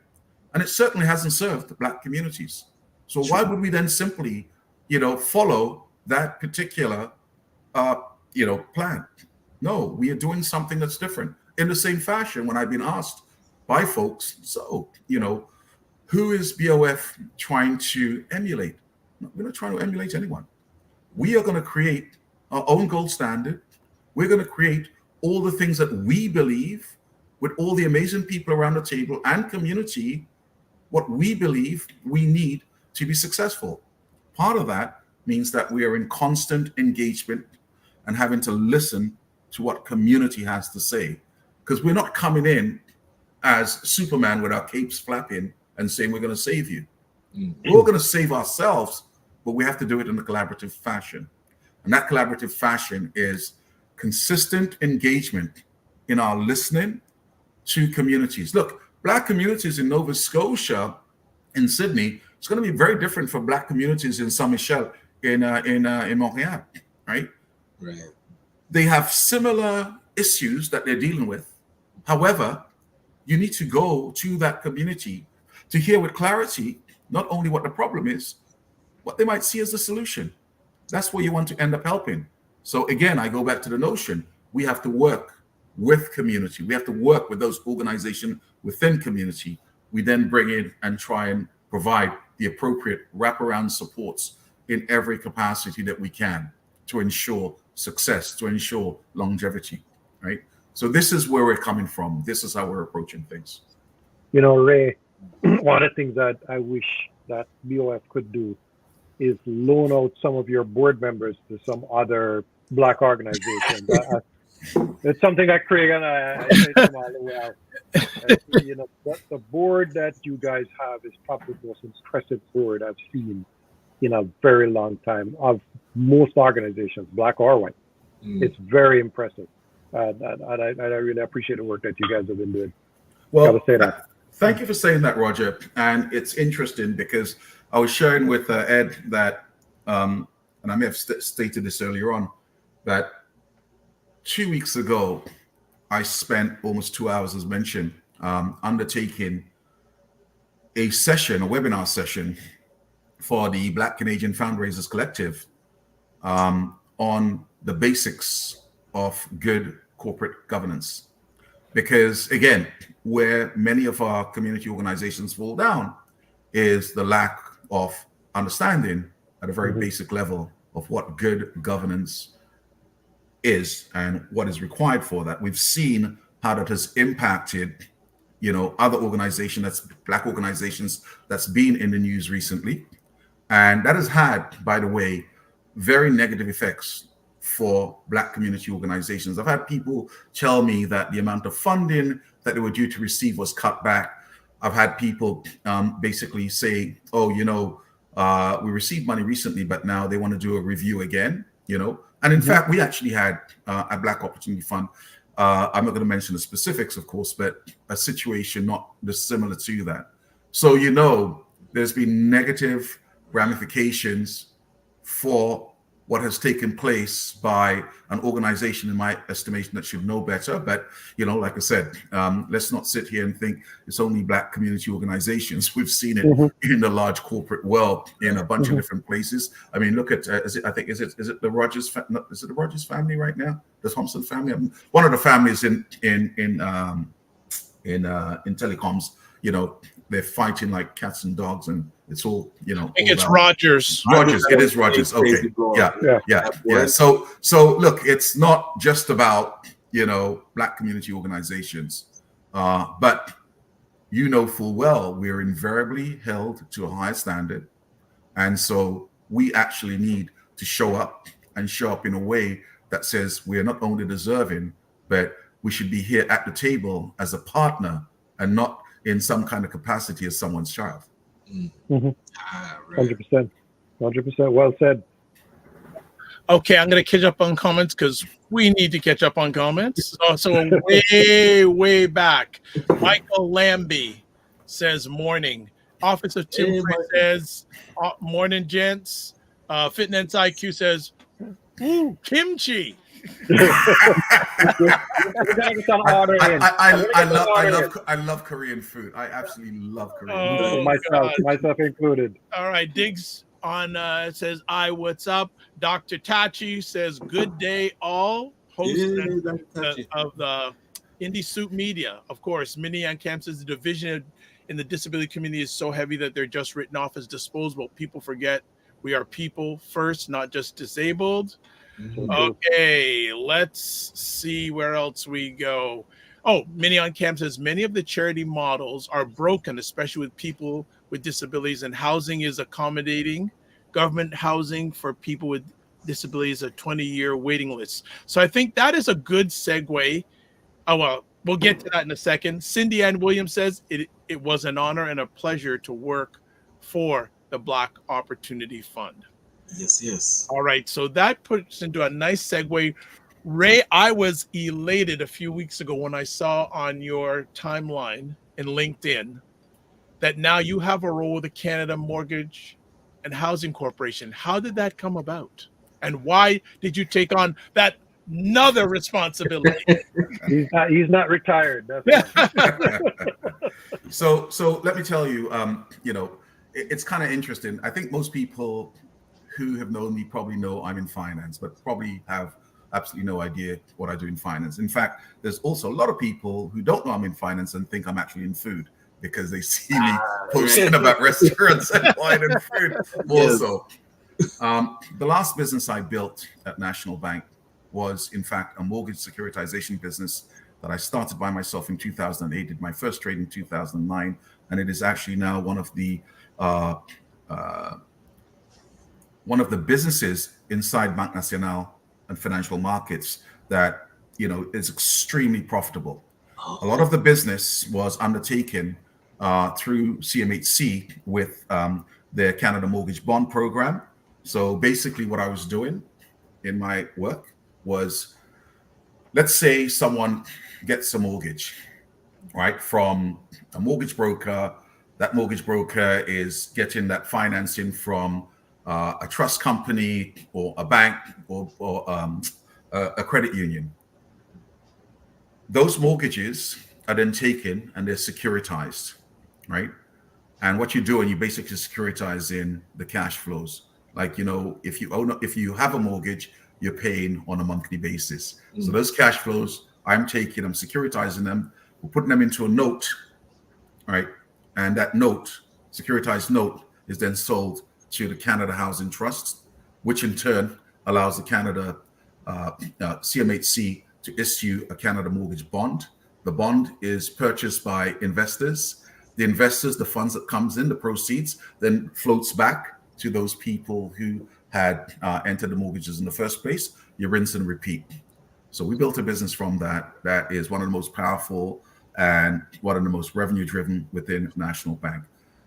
and it certainly hasn't served the Black communities. So why would we then simply, you know, follow that particular, plan? No, we are doing something that's different. in the same fashion, when I've been asked by folks, so, who is BOF trying to emulate? No, we're not trying to emulate anyone. We are going to create our own gold standard. We're going to create all the things that we believe, with all the amazing people around the table and community, what we believe we need to be successful. Part of that means that we are in constant engagement and having to listen to what community has to say, because we're not coming in as Superman with our capes flapping and saying we're going to save you. We're all going to save ourselves, but we have to do it in a collaborative fashion. And that collaborative fashion is consistent engagement in our listening to communities. Look, Black communities in Nova Scotia, in Sydney, it's going to be very different from Black communities in Saint Michel, in Montreal, right? Right. They have similar issues that they're dealing with. However, you need to go to that community to hear with clarity not only what the problem is, what they might see as the solution. That's where you want to end up helping. So again, I go back to the notion, we have to work with community. We have to work with those organizations within community. We then bring in and try and provide the appropriate wraparound supports in every capacity that we can to ensure success, to ensure longevity, right? So this is where we're coming from. This is how we're approaching things. Ray, one of the things that I wish that BOF could do is loan out some of your board members to some other Black organizations. It's something that Craig and I say to him all the way out. The board that you guys have is probably the most impressive board I've seen in a very long time of most organizations, Black or white. It's very impressive. And I really appreciate the work that you guys have been doing. Well, gotta say that. Thank you for saying that, Roger. And it's interesting because I was sharing with Ed that, and I may have stated this earlier on, that 2 weeks ago, I spent almost 2 hours, as mentioned, undertaking a webinar session for the Black Canadian Fundraisers Collective on the basics of good corporate governance. Because again, where many of our community organizations fall down is the lack of understanding at a very basic level of what good governance is and what is required for that. We've seen how that has impacted, other organizations, Black organizations that's been in the news recently. And that has had, by the way, very negative effects for Black community organizations. I've had people tell me that the amount of funding that they were due to receive was cut back. I've had people basically say, we received money recently, but now they want to do a review again, And in fact, we actually had a Black Opportunity Fund. I'm not going to mention the specifics, of course, but a situation not dissimilar to that. So, there's been negative ramifications for what has taken place by an organization, in my estimation, that should know better. But, like I said, let's not sit here and think it's only Black community organizations. We've seen it in the large corporate world in a bunch of different places. I mean, look at, is it the Rogers, is it the Rogers family right now? The Thompson family? One of the families in telecoms, they're fighting like cats and dogs, and it's all, I think it's Rogers. Rogers, it is Rogers. Okay, yeah. So look, it's not just about Black community organizations, but full well we're invariably held to a higher standard, and so we actually need to show up in a way that says we are not only deserving, but we should be here at the table as a partner and not in some kind of capacity as someone's child. 100%. Well said. Okay, I'm going to catch up on comments because we need to catch up on comments. So way back, Michael Lambie says morning. Office of Tim says morning, gents. Fitness IQ says kimchi. I love Korean food. I absolutely love Korean food. Myself included. All right, Diggs on says what's up? Dr. Tachi says good day all. Host of the Indie Soup Media, of course. Minnie on campus, the division in the disability community is so heavy that they're just written off as disposable. People forget we are people first, not just disabled. Okay, let's see where else we go. Oh, Minnie on campus says many of the charity models are broken, especially with people with disabilities, and housing is accommodating. Government housing for people with disabilities, a 20-year waiting list. So I think that is a good segue. Oh, well, we'll get to that in a second. Cindy Ann Williams says it was an honor and a pleasure to work for the Black Opportunity Fund. Yes, yes. All right, so that puts into a nice segue. Ray, I was elated a few weeks ago when I saw on your timeline in LinkedIn that now you have a role with the Canada Mortgage and Housing Corporation. How did that come about? And why did you take on that another responsibility? He's not retired. That's So let me tell you, it's kind of interesting. I think most people who have known me probably know I'm in finance, but probably have absolutely no idea what I do in finance. In fact, there's also a lot of people who don't know I'm in finance and think I'm actually in food because they see me posting about restaurants and wine and food also. The last business I built at National Bank was, in fact, a mortgage securitization business that I started by myself in 2008, did my first trade in 2009, and it is actually now one of the businesses inside Banque Nationale and financial markets that is extremely profitable. A lot of the business was undertaken through CMHC with their Canada Mortgage Bond Program. So basically what I was doing in my work was, let's say someone gets a mortgage, right, from a mortgage broker. That mortgage broker is getting that financing from a trust company or a bank or a credit union. Those mortgages are then taken and they're securitized, right? And what you do, and you basically securitize in the cash flows. Like, if you have a mortgage, you're paying on a monthly basis. So those cash flows, I'm securitizing them, we're putting them into a note, right? And that note, securitized note, is then sold to the Canada Housing Trust, which in turn allows the Canada CMHC to issue a Canada mortgage bond. The bond is purchased by investors. The investors, the funds that comes in, the proceeds, then floats back to those people who had entered the mortgages in the first place. You rinse and repeat. So we built a business from that. That is one of the most powerful and one of the most revenue driven within National Bank.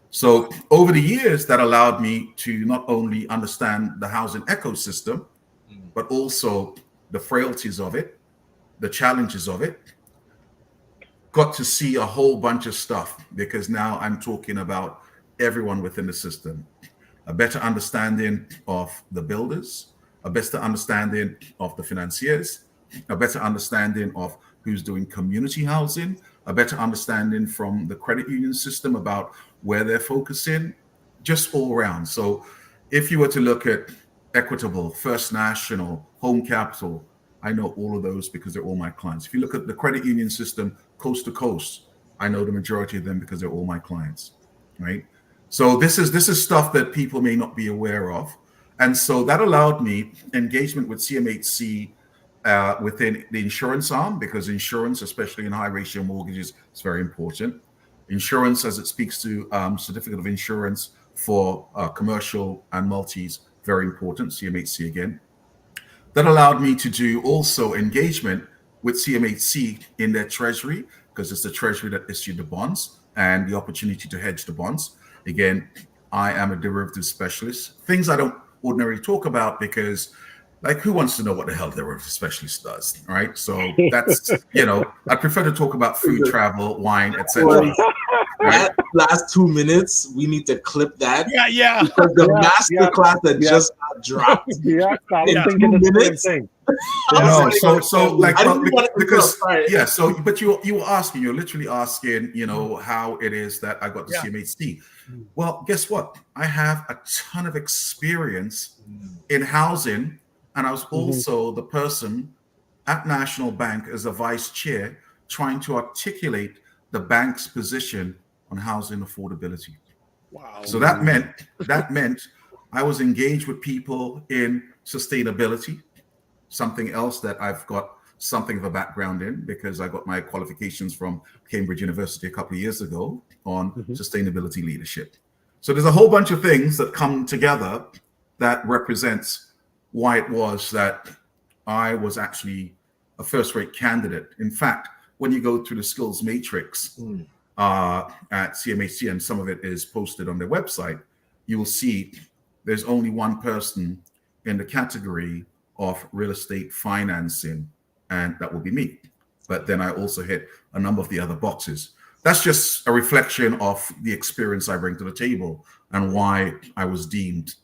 So over the years, that allowed me to not only understand the housing ecosystem, but also the frailties of it, the challenges of it. Got to see a whole bunch of stuff because now I'm talking about everyone within the system. A better understanding of the builders, a better understanding of the financiers, a better understanding of who's doing community housing, a better understanding from the credit union system about where they're focusing, just all around. So if you were to look at Equitable, First National, Home Capital, I know all of those because they're all my clients. If you look at the credit union system, coast to coast, I know the majority of them because they're all my clients, right? So this is stuff that people may not be aware of. And so that allowed me engagement with CMHC within the insurance arm, because insurance, especially in high ratio mortgages, is very important. Insurance, as it speaks to certificate of insurance for commercial and multis, very important, CMHC again. That allowed me to do also engagement with CMHC in their treasury, because it's the treasury that issued the bonds, and the opportunity to hedge the bonds. Again, I am a derivative specialist. Things I don't ordinarily talk about because, like, who wants to know what the hell a derivative specialist does, right? So that's, I prefer to talk about food, travel, wine, etc. That last 2 minutes, we need to clip that. Yeah. Because the master class that just got dropped. I was in thinking 2 the minutes. same thing. No, but you were asking, you're literally asking, how it is that I got to CMHC. Well, guess what? I have a ton of experience in housing, and I was also the person at National Bank as a vice chair trying to articulate the bank's position on housing affordability. Wow. So that meant I was engaged with people in sustainability, something else that I've got something of a background in because I got my qualifications from Cambridge University a couple of years ago on sustainability leadership. So there's a whole bunch of things that come together that represents why it was that I was actually a first-rate candidate. In fact, when you go through the skills matrix at CMHC, and some of it is posted on their website, you will see there's only one person in the category of real estate financing, and that will be me. But then I also hit a number of the other boxes. That's just a reflection of the experience I bring to the table and why I was deemed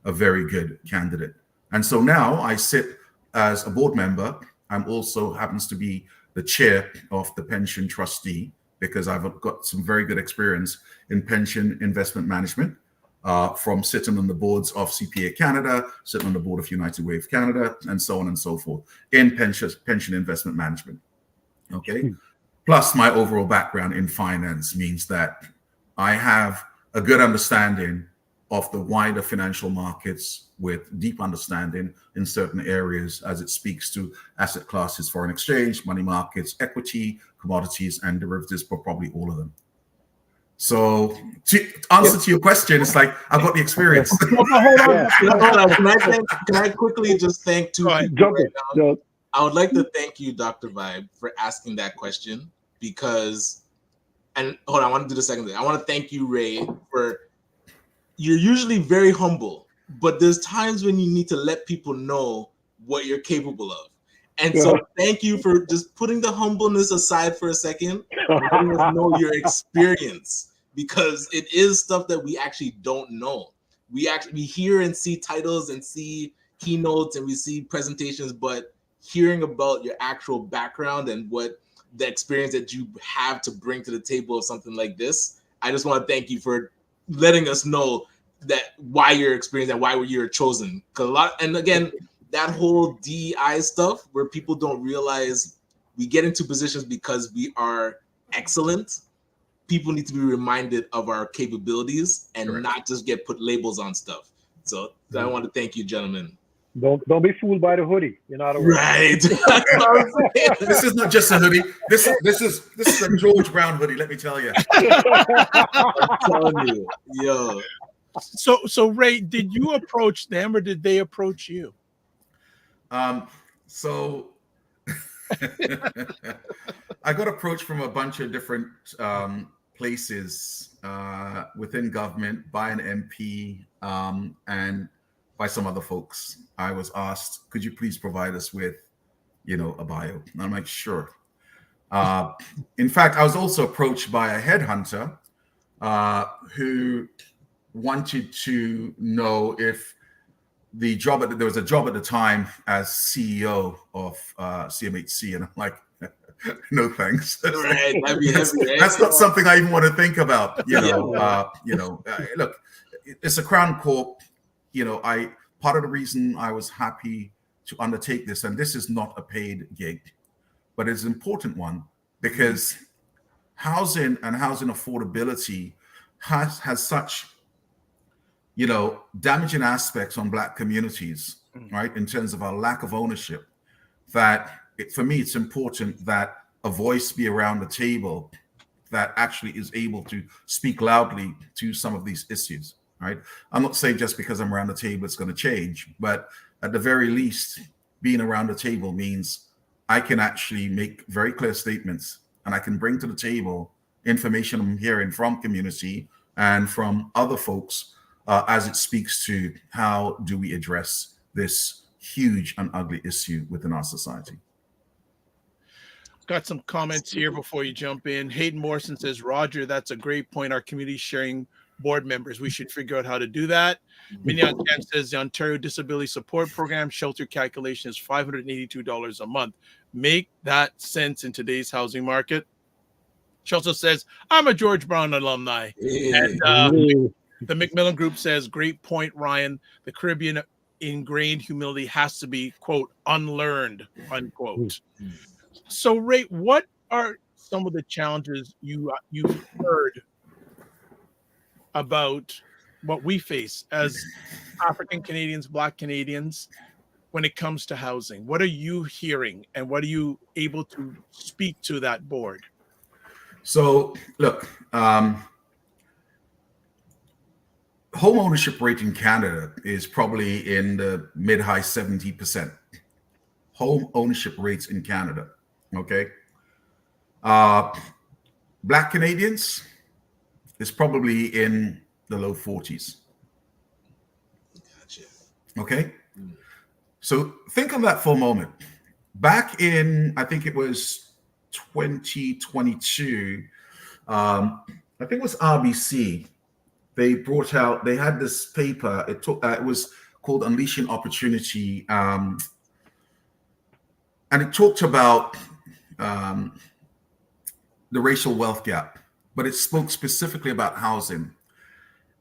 a very good candidate. And so now I sit as a board member. I'm also happens to be the chair of the pension trustee because I've got some very good experience in pension investment management from sitting on the boards of CPA Canada, sitting on the board of United Way of Canada, and so on and so forth in pension investment management. Okay. Plus my overall background in finance means that I have a good understanding of the wider financial markets with deep understanding in certain areas as it speaks to asset classes, foreign exchange, money markets, equity, commodities, and derivatives, but probably all of them. So to answer to your question, it's like I've got the experience. Hold on. Can I quickly just thank two people right now? I would like to thank you, Dr. Vibe, for asking that question because, and hold on, I want to do the second thing. I want to thank you, Ray, for you're usually very humble, but there's times when you need to let people know what you're capable of. And so thank you for just putting the humbleness aside for a second and letting us know your experience, because it is stuff that we actually don't know. We hear and see titles and see keynotes and we see presentations, but hearing about your actual background and what the experience that you have to bring to the table of something like this, I just want to thank you for letting us know that why you're experienced and why you're chosen. And again, that whole DEI stuff where people don't realize we get into positions because we are excellent. People need to be reminded of our capabilities and not just get put labels on stuff. So I want to thank you, gentlemen. Don't be fooled by the hoodie. In other words, right? This is not just a hoodie. This is a George Brown hoodie. Let me tell you. I'm telling you, yo. So Ray, did you approach them or did they approach you? So I got approached from a bunch of different places within government by an MP and by some other folks. I was asked, could you please provide us with, a bio? And I'm like, sure. In fact, I was also approached by a headhunter who wanted to know if there was a job at the time as CEO of CMHC, and I'm like, no thanks. Right, that'd be heavy, That's not something I even want to think about. Look, it's a Crown Corp. Part of the reason I was happy to undertake this, and this is not a paid gig, but it's an important one because housing and housing affordability has such damaging aspects on Black communities, right? In terms of our lack of ownership, that for me, it's important that a voice be around the table that actually is able to speak loudly to some of these issues, right? I'm not saying just because I'm around the table, it's going to change, but at the very least, being around the table means I can actually make very clear statements and I can bring to the table information I'm hearing from community and from other folks as it speaks to how do we address this huge and ugly issue within our society. Got some comments here before you jump in. Hayden Morrison says, Roger, that's a great point. Our community sharing board members. We should figure out how to do that. Mignon Ken says the Ontario Disability Support Program shelter calculation is $582 a month. Make that sense in today's housing market. She also says, I'm a George Brown alumni. And the Macmillan Group says, great point, Ryan. The Caribbean ingrained humility has to be, quote, unlearned, unquote. So, Ray, what are some of the challenges you've heard about what we face as African Canadians, Black Canadians, when it comes to housing? What are you hearing, and what are you able to speak to that board? So, look, home ownership rate in Canada is probably in the mid-high 70%. Home ownership rates in Canada, okay? Black Canadians is probably in the low 40s. Gotcha. Okay? So think on that for a moment. Back in, I think it was 2022, I think it was RBC. They had this paper. It was called Unleashing Opportunity, and it talked about the racial wealth gap, but it spoke specifically about housing.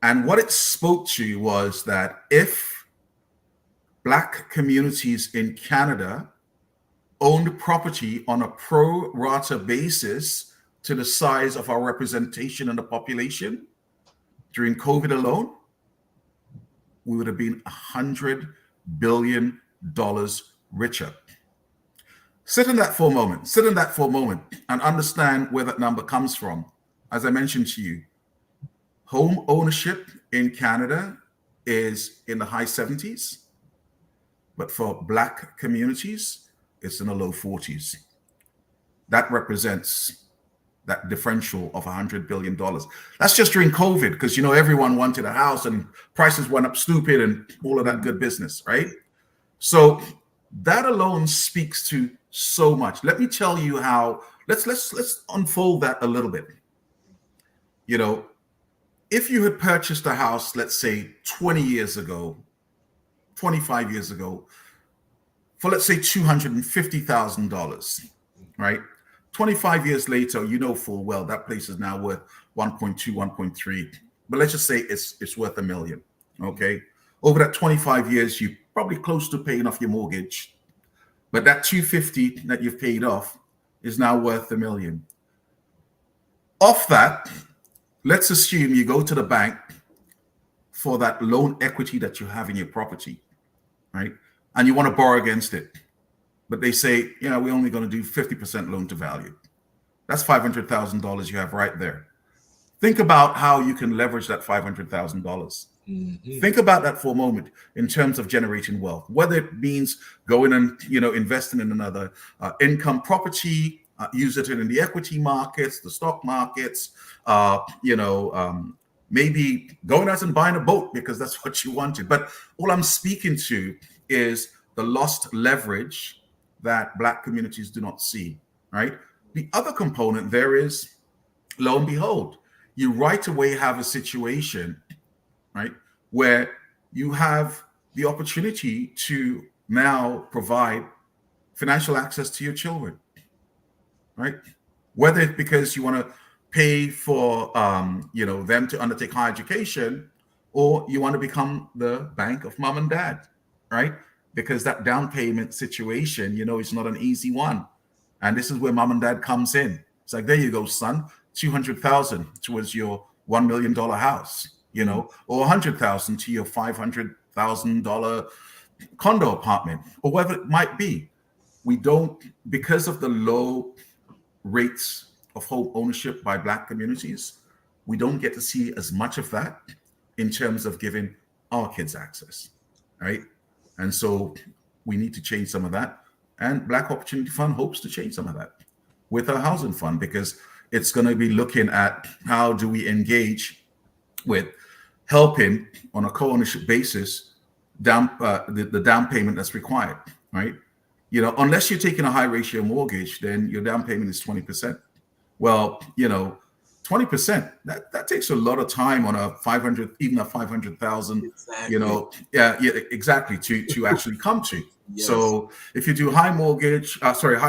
And what it spoke to was that if Black communities in Canada owned property on a pro rata basis to the size of our representation in the population during COVID alone, we would have been $100 billion richer. Sit in that for a moment and understand where that number comes from. As I mentioned to you, home ownership in Canada is in the high 70s. But for Black communities, it's in the low 40s. That represents that differential of $100 billion. That's just during COVID, because, you know, everyone wanted a house and prices went up stupid and all of that good business, right? So that alone speaks to so much. Let me tell you how, let's unfold that a little bit. You know, if you had purchased a house, let's say 20 years ago, 25 years ago, for let's say $250,000, right? 25 years later, you know full well that place is now worth 1.2, 1.3. But let's just say it's worth $1 million, okay? Over that 25 years, you're probably close to paying off your mortgage. But that $250 that you've paid off is now worth $1 million. Off that, let's assume you go to the bank for that loan equity that you have in your property, right? And you want to borrow against it. But they say, yeah, we're only going to do 50% loan to value. That's $500,000 you have right there. Think about how you can leverage that $500,000. Mm-hmm. Think about that for a moment in terms of generating wealth, whether it means going and, you know, investing in another income property, use it in the equity markets, the stock markets, maybe going out and buying a boat because that's what you wanted. But all I'm speaking to is the lost leverage that Black communities do not see, right? The other component there is, lo and behold, you right away have a situation, right, where you have the opportunity to now provide financial access to your children, right? Whether it's because you want to pay for them to undertake higher education, or you want to become the bank of mom and dad, right? Because that down payment situation, it's not an easy one. And this is where mom and dad comes in. It's like, there you go, son, $200,000 towards your $1 million house, or $100,000 to your $500,000 condo apartment, or whatever it might be. We don't, because of the low rates of home ownership by Black communities, we don't get to see as much of that in terms of giving our kids access, right? And so we need to change some of that. And Black Opportunity Fund hopes to change some of that with our housing fund, because it's going to be looking at how do we engage with helping on a co-ownership basis the down payment that's required, right? Unless you're taking a high ratio mortgage, then your down payment is 20%. Well, 20%, that takes a lot of time on a 500, even a 500,000, exactly. Exactly, to actually come to. Yes. So if you do high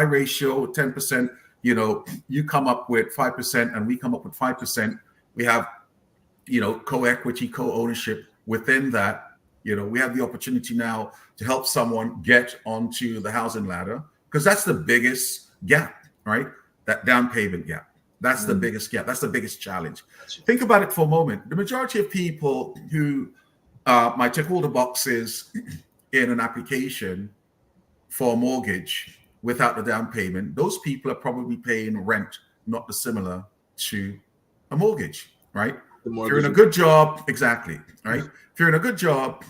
ratio, 10%, you come up with 5% and we come up with 5%. We have, co-equity, co-ownership within that. We have the opportunity now to help someone get onto the housing ladder, because that's the biggest gap, right? that down payment gap. That's the biggest gap. That's the biggest challenge. Think about it for a moment. The majority of people who might tick all the boxes in an application for a mortgage without the down payment, those people are probably paying rent not dissimilar to a mortgage, right? If you're in a good job, exactly, right? If you're in a good job,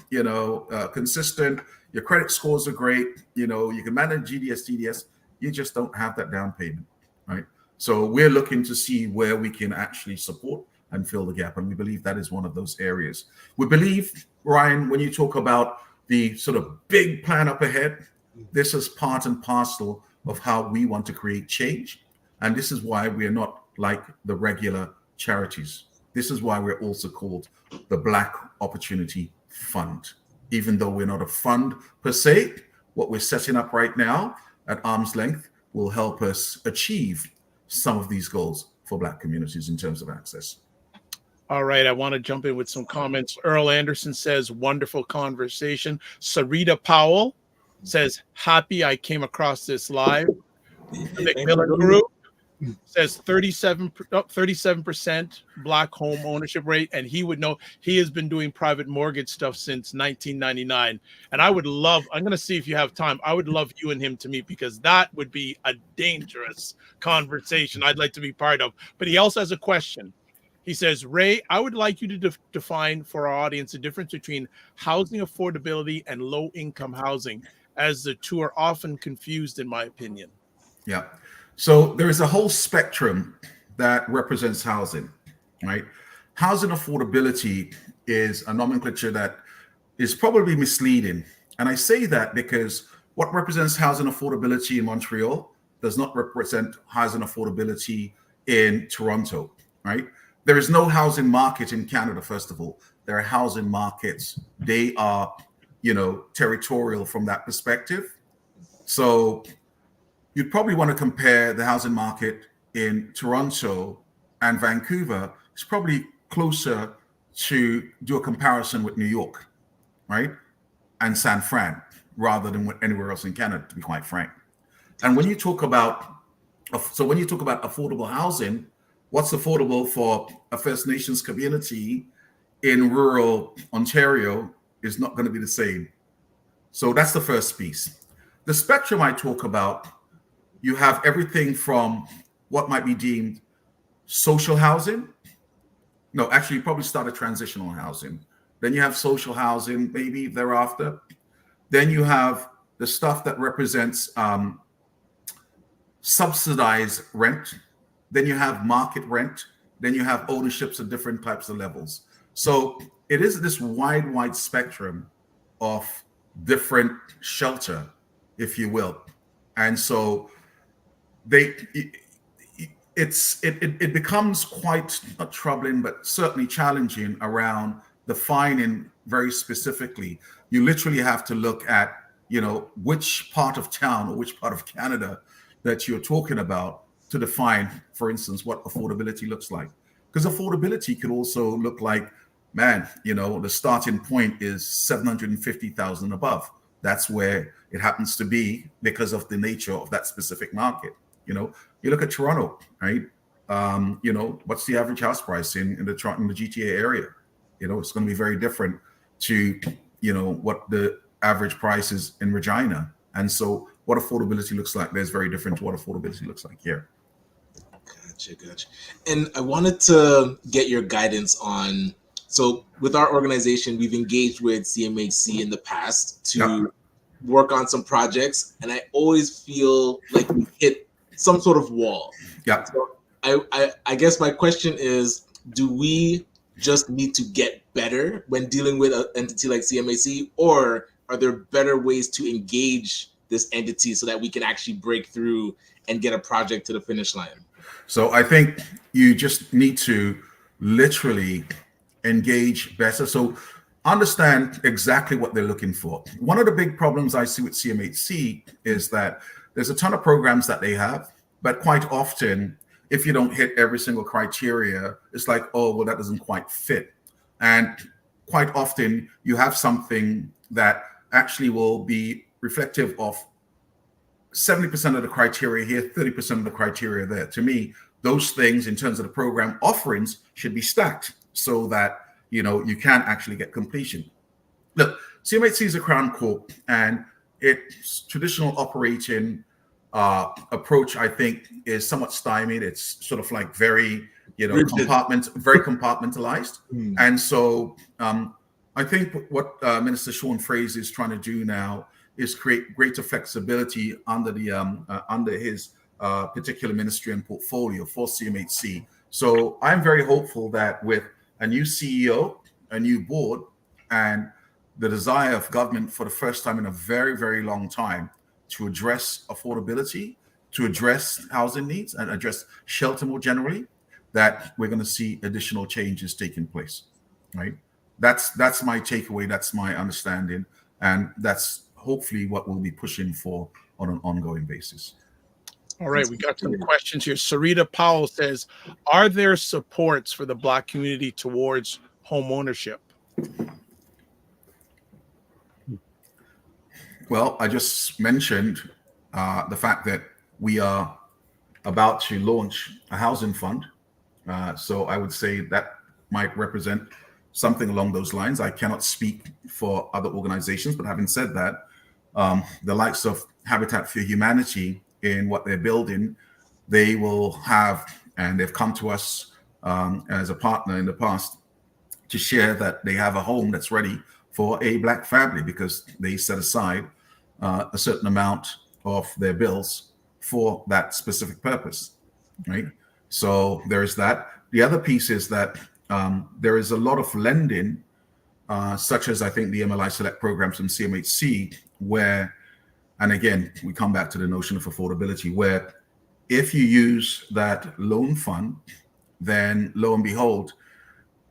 consistent, your credit scores are great, you can manage GDS, TDS, you just don't have that down payment, right? So we're looking to see where we can actually support and fill the gap. And we believe that is one of those areas. We believe, Ryan, when you talk about the sort of big plan up ahead, this is part and parcel of how we want to create change. And this is why we are not like the regular charities. This is why we're also called the Black Opportunity Fund. Even though we're not a fund per se, what we're setting up right now at arm's length will help us achieve some of these goals for Black communities in terms of access. All right, I want to jump in with some comments. Earl Anderson says, wonderful conversation. Sarita Powell says, happy I came across this live. The McMillan Group says 37% Black home ownership rate, and he would know. He has been doing private mortgage stuff since 1999. And I would love, I'm going to see if you have time, I would love you and him to meet, because that would be a dangerous conversation I'd like to be part of. But he also has a question. He says, Ray, I would like you to define for our audience the difference between housing affordability and low-income housing, as the two are often confused, in my opinion. Yeah. So there is a whole spectrum that represents housing, right? Housing affordability is a nomenclature that is probably misleading. And I say that because what represents housing affordability in Montreal does not represent housing affordability in Toronto, right? There is no housing market in Canada, first of all. There are housing markets. They are, territorial from that perspective. So you'd probably want to compare the housing market in Toronto and Vancouver. It's probably closer to do a comparison with New York, right? And San Fran, rather than anywhere else in Canada, to be quite frank. And when you talk about affordable housing, what's affordable for a First Nations community in rural Ontario is not going to be the same. So that's the first piece. The spectrum I talk about, you have everything from what might be deemed social housing. No, actually, you probably start at transitional housing. Then you have social housing, maybe thereafter. Then you have the stuff that represents subsidized rent. Then you have market rent. Then you have ownerships at different types of levels. So it is this wide spectrum of different shelter, if you will. And so it becomes quite not troubling, but certainly challenging around defining very specifically. You literally have to look at, which part of town or which part of Canada that you're talking about to define, for instance, what affordability looks like. Because affordability could also look like, the starting point is 750,000 above. That's where it happens to be because of the nature of that specific market. You look at Toronto, right? What's the average house price in the GTA area? It's going to be very different to, what the average price is in Regina. And so what affordability looks like, there's very different to what affordability looks like here. Gotcha. And I wanted to get your guidance on, so with our organization, we've engaged with CMHC in the past to work on some projects. And I always feel like we hit some sort of wall. Yeah. So I guess my question is, do we just need to get better when dealing with an entity like CMHC, or are there better ways to engage this entity so that we can actually break through and get a project to the finish line? So I think you just need to literally engage better. So understand exactly what they're looking for. One of the big problems I see with CMHC is that there's a ton of programs that they have, but quite often, if you don't hit every single criteria, it's like, oh, well, that doesn't quite fit. And quite often you have something that actually will be reflective of 70% of the criteria here, 30% of the criteria there. To me, those things in terms of the program offerings should be stacked so that, you know, you can actually get completion. Look, CMHC is a Crown Corp, and its traditional operating approach, I think, is somewhat stymied. It's sort of like very, you know, very compartmentalized. And so I think what Minister Sean Fraser is trying to do now is create greater flexibility under the under his particular ministry and portfolio for CMHC. So I'm very hopeful that with a new CEO, a new board, and the desire of government for the first time in a very, very long time to address affordability, to address housing needs, and address shelter more generally, that we're going to see additional changes taking place, right? That's my takeaway. That's my understanding. And that's hopefully what we'll be pushing for on an ongoing basis. All right, we got some questions here. Sarita Powell says, are there supports for the Black community towards home ownership? Well, I just mentioned the fact that we are about to launch a housing fund. So I would say that might represent something along those lines. I cannot speak for other organizations, but having said that, the likes of Habitat for Humanity in what they're building, they will have, and they've come to us as a partner in the past to share that they have a home that's ready for a Black family because they set aside a certain amount of their bills for that specific purpose, right? So there is that. The other piece is that there is a lot of lending, such as I think the MLI Select programs from CMHC, where, and again, we come back to the notion of affordability, where if you use that loan fund, then lo and behold,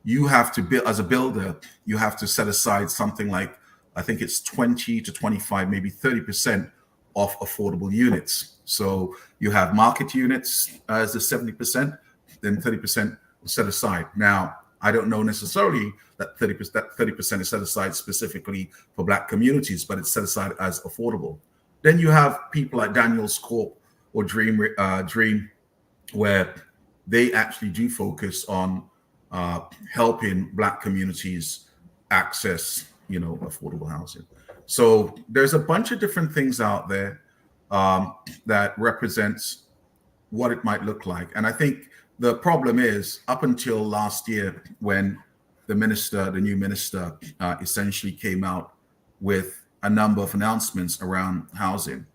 you have to build, as a builder, you have to set aside something like, I think it's 20 to 25, maybe 30% of affordable units. So you have market units as the 70%, then 30% set aside. Now, I don't know necessarily that 30% is set aside specifically for Black communities, but it's set aside as affordable. Then you have people like Daniel's Corp or Dream, where they actually do focus on helping Black communities access, you know, affordable housing. So there's a bunch of different things out there that represents what it might look like. And I think the problem is, up until last year, when the new minister, essentially came out with a number of announcements around housing.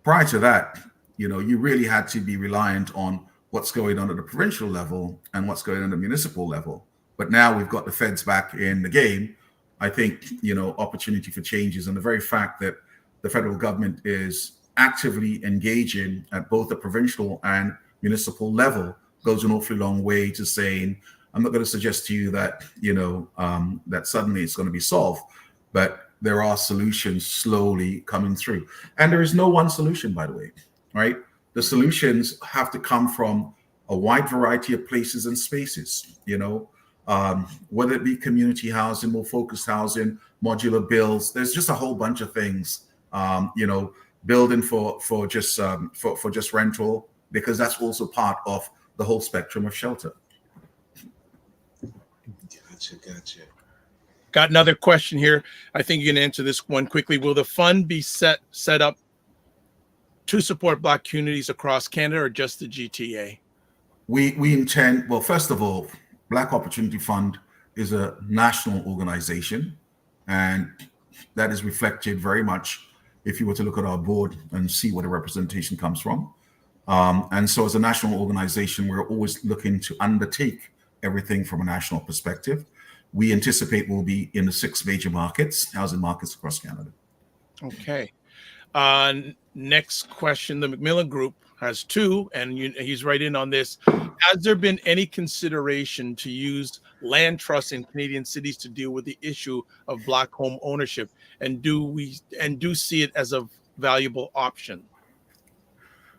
Prior to that, you know, you really had to be reliant on what's going on at the provincial level and what's going on at the municipal level. But now we've got the feds back in the game. I think, you know, opportunity for changes, and the very fact that the federal government is actively engaging at both the provincial and municipal level goes an awfully long way to saying, I'm not going to suggest to you that, you know, that suddenly it's going to be solved, but there are solutions slowly coming through. And there is no one solution, by the way, right? The solutions have to come from a wide variety of places and spaces, you know, whether it be community housing, more focused housing, modular builds. There's just a whole bunch of things, you know, building for just rental, because that's also part of the whole spectrum of shelter. Gotcha. Got another question here. I think you can answer this one quickly. Will the fund be set up to support Black communities across Canada or just the GTA? We intend, well, first of all, Black Opportunity Fund is a national organization, and that is reflected very much if you were to look at our board and see where the representation comes from. And so as a national organization, we're always looking to undertake everything from a national perspective. We anticipate we'll be in the 6 major markets, housing markets across Canada. Okay. Next question. The Macmillan Group has 2, and he's right in on this. Has there been any consideration to use land trusts in Canadian cities to deal with the issue of Black home ownership? And do see it as a valuable option?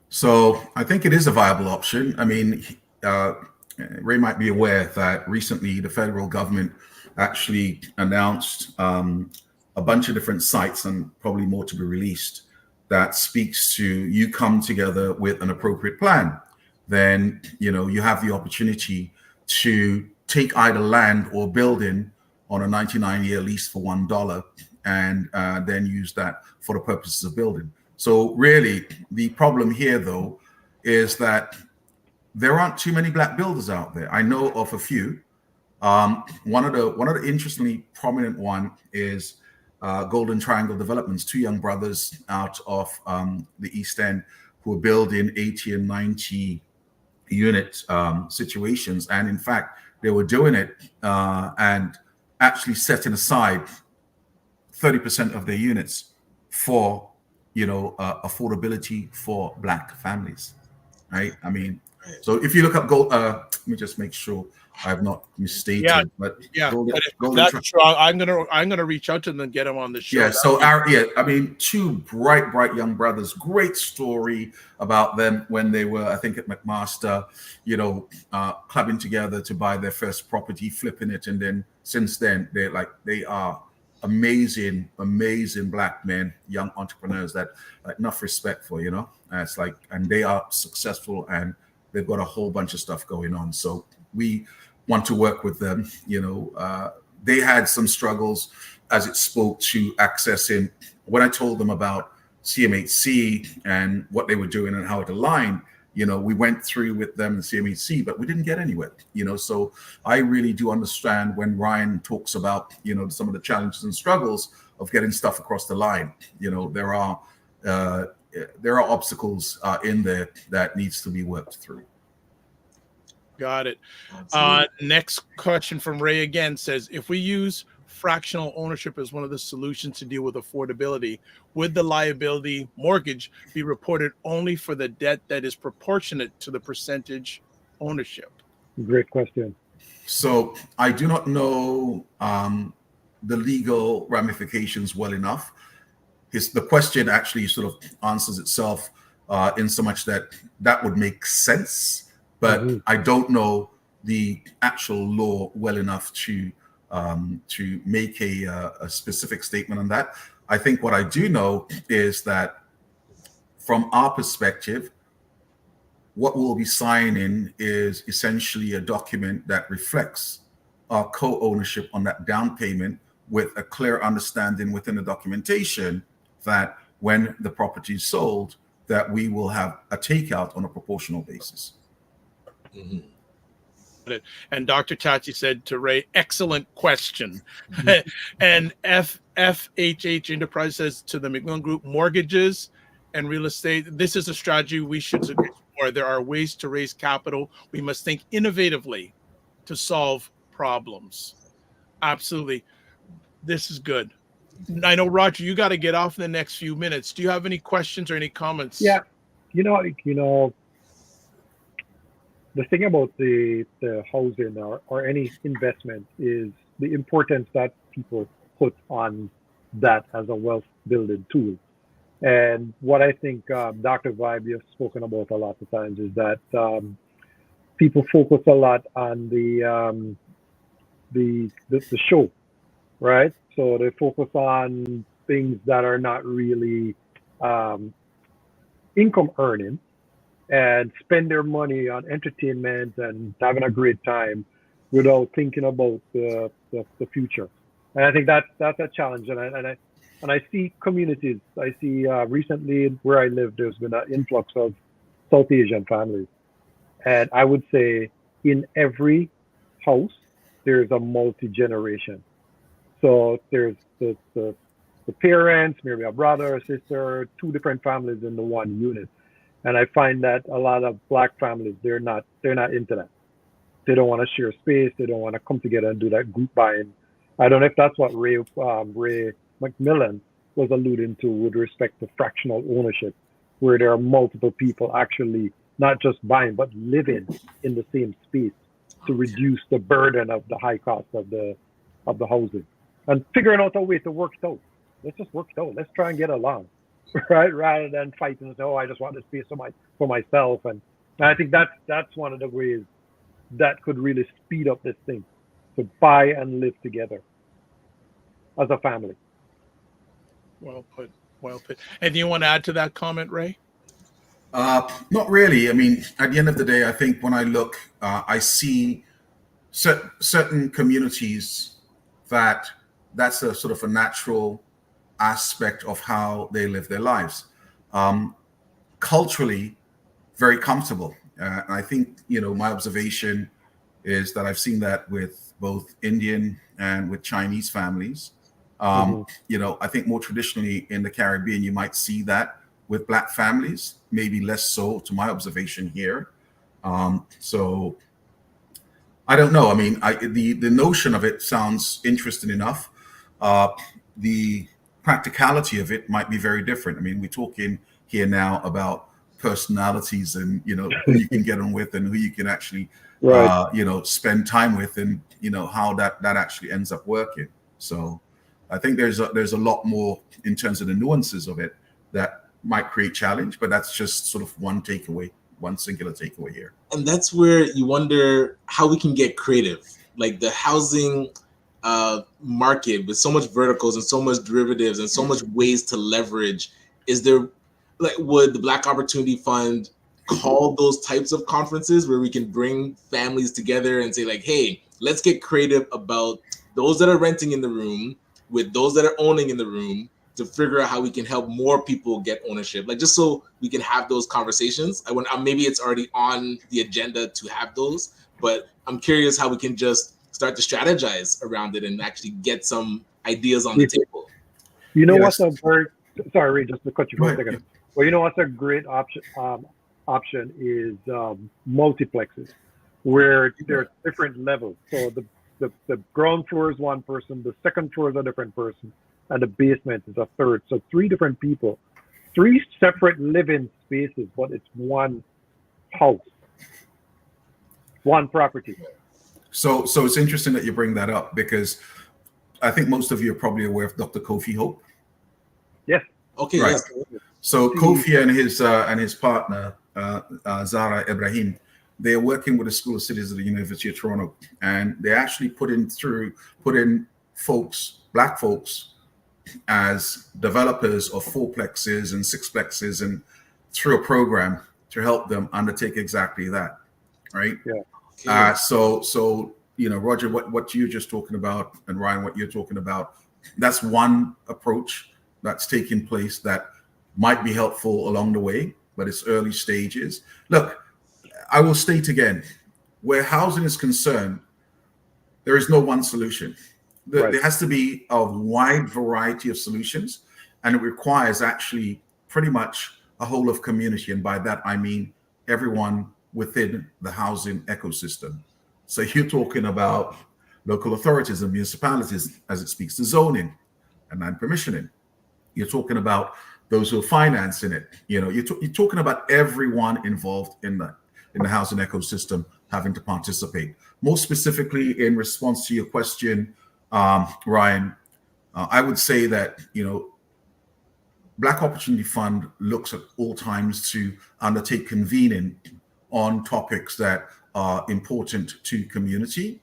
So I think it is a viable option. I mean, Ray might be aware that recently the federal government actually announced a bunch of different sites, and probably more to be released, that speaks to you come together with an appropriate plan, then you have the opportunity to take either land or building on a 99-year lease for $1 and then use that for the purposes of building. So really, the problem here, though, is that there aren't too many black builders out there. I know of a few. One of the interestingly prominent one is Golden Triangle Developments, two young brothers out of the East End who are building 80 and 90 unit situations. And in fact, they were doing it and actually setting aside 30% of their units for affordability for black families, right? I mean, so if you look up gold, let me just make sure I have not misstated. Yeah, but but if that's true, I'm gonna reach out to them and get them on the show. Yeah, so I mean, two bright young brothers. Great story about them when they were, I think, at McMaster, clubbing together to buy their first property, flipping it, and then since then they are amazing black men, young entrepreneurs that enough respect for, it's like, and they are successful and they've got a whole bunch of stuff going on. So we want to work with them. They had some struggles as it spoke to accessing. When I told them about CMHC and what they were doing and how it aligned, we went through with them the CMHC, but we didn't get anywhere. So I really do understand when Ryan talks about some of the challenges and struggles of getting stuff across the line. There are obstacles in there that needs to be worked through. Got it. Next question from Ray again says, if we use fractional ownership as one of the solutions to deal with affordability, would the liability mortgage be reported only for the debt that is proportionate to the percentage ownership? Great question. So I do not know the legal ramifications well enough. The question actually sort of answers itself in so much that would make sense, but I don't know the actual law well enough to make a specific statement on that. I think what I do know is that from our perspective, what we'll be signing is essentially a document that reflects our co-ownership on that down payment, with a clear understanding within the documentation that when the property is sold, that we will have a takeout on a proportional basis. Mm-hmm. And Dr. Chachi said to Ray, excellent question. And FHH Enterprise says to the McMillan Group, mortgages and real estate, this is a strategy we should explore. There are ways to raise capital. We must think innovatively to solve problems. Absolutely. This is good. I know, Roger, you got to get off in the next few minutes. Do you have any questions or any comments? Yeah. The thing about the housing or any investment is the importance that people put on that as a wealth building tool. And what I think Dr. Vibe has spoken about a lot of times is that people focus a lot on the show, right? So they focus on things that are not really income earning, and spend their money on entertainment and having a great time without thinking about the future. And I think that's a challenge. And I see communities. I see recently where I live, there's been an influx of South Asian families, and I would say in every house there's a multi-generation. So there's the parents, maybe a brother or sister, two different families in the one unit. And I find that a lot of Black families, they're not into that. They don't want to share space. They don't want to come together and do that group buying. I don't know if that's what Ray McMillan was alluding to with respect to fractional ownership, where there are multiple people actually not just buying, but living in the same space to reduce the burden of the high cost of the housing, and figuring out a way to work it out. Let's just work it out. Let's try and get along. Right, rather than fighting and say, "Oh, I just want this space for myself." And I think that's one of the ways that could really speed up this thing, to buy and live together as a family. Well put. Well put. And do you want to add to that comment, Ray? Not really. I mean, at the end of the day, I think when I look, I see certain communities that's a sort of a natural aspect of how they live their lives. Culturally, very comfortable. And I think, my observation is that I've seen that with both Indian and with Chinese families. I think more traditionally in the Caribbean, you might see that with Black families, maybe less so to my observation here. So I don't know. I mean, the notion of it sounds interesting enough. The practicality of it might be very different. I mean, we're talking here now about personalities and, who you can get on with and who you can actually, spend time with and, how that actually ends up working. So I think there's a lot more in terms of the nuances of it that might create challenge, but that's just sort of one singular takeaway here. And that's where you wonder how we can get creative. Like the housing market with so much verticals and so much derivatives and so much ways to leverage. Would the Black Opportunity Fund call those types of conferences where we can bring families together and say like, hey, let's get creative about those that are renting in the room with those that are owning in the room to figure out how we can help more people get ownership, like just so we can have those conversations. Maybe it's already on the agenda to have those, but I'm curious how we can just start to strategize around it and actually get some ideas on the table. What's a very, sorry, Ray, just to cut you for a second. Well, what's a great option is multiplexes, where there's different levels. So the ground floor is one person, the second floor is a different person, and the basement is a third. So 3 different people, 3 separate living spaces, but it's one house, one property. So it's interesting that you bring that up, because I think most of you are probably aware of Dr. Kofi Hope. Yes. Okay. Right. Yes. So Kofi and his partner Zara Ibrahim, they are working with the School of Cities at the University of Toronto, and they actually put in folks, Black folks, as developers of 4plexes and 6plexes, and through a program to help them undertake exactly that, right? Yeah. So Roger, what you're just talking about, and Ryan, what you're talking about, that's one approach that's taking place that might be helpful along the way, but it's early stages. Look, I will state again, where housing is concerned, there is no one solution. There has to be a wide variety of solutions, and it requires actually pretty much a whole of community. And by that, I mean everyone within the housing ecosystem. So you're talking about local authorities and municipalities as it speaks to zoning and non-permissioning. You're talking about those who are financing it. You're talking about everyone involved in the housing ecosystem having to participate. More specifically, in response to your question, Ryan, I would say that, Black Opportunity Fund looks at all times to undertake convening on topics that are important to community,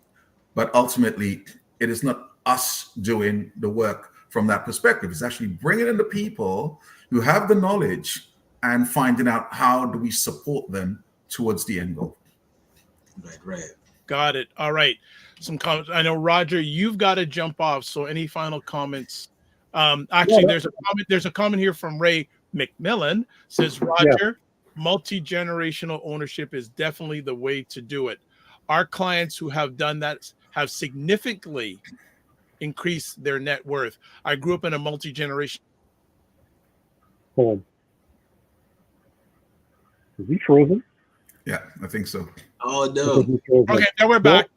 but ultimately it is not us doing the work from that perspective. It's actually bringing in the people who have the knowledge and finding out how do we support them towards the end goal. Right. Got it. All right. Some comments. I know, Roger, you've got to jump off. So any final comments? There's a comment here from Ray McMillan. Says, Roger, multi-generational ownership is definitely the way to do it. Our clients who have done that have significantly increased their net worth. I grew up in a multi-generation. Hold on. Is he frozen? Yeah, I think so. Oh, no. Okay, now we're back.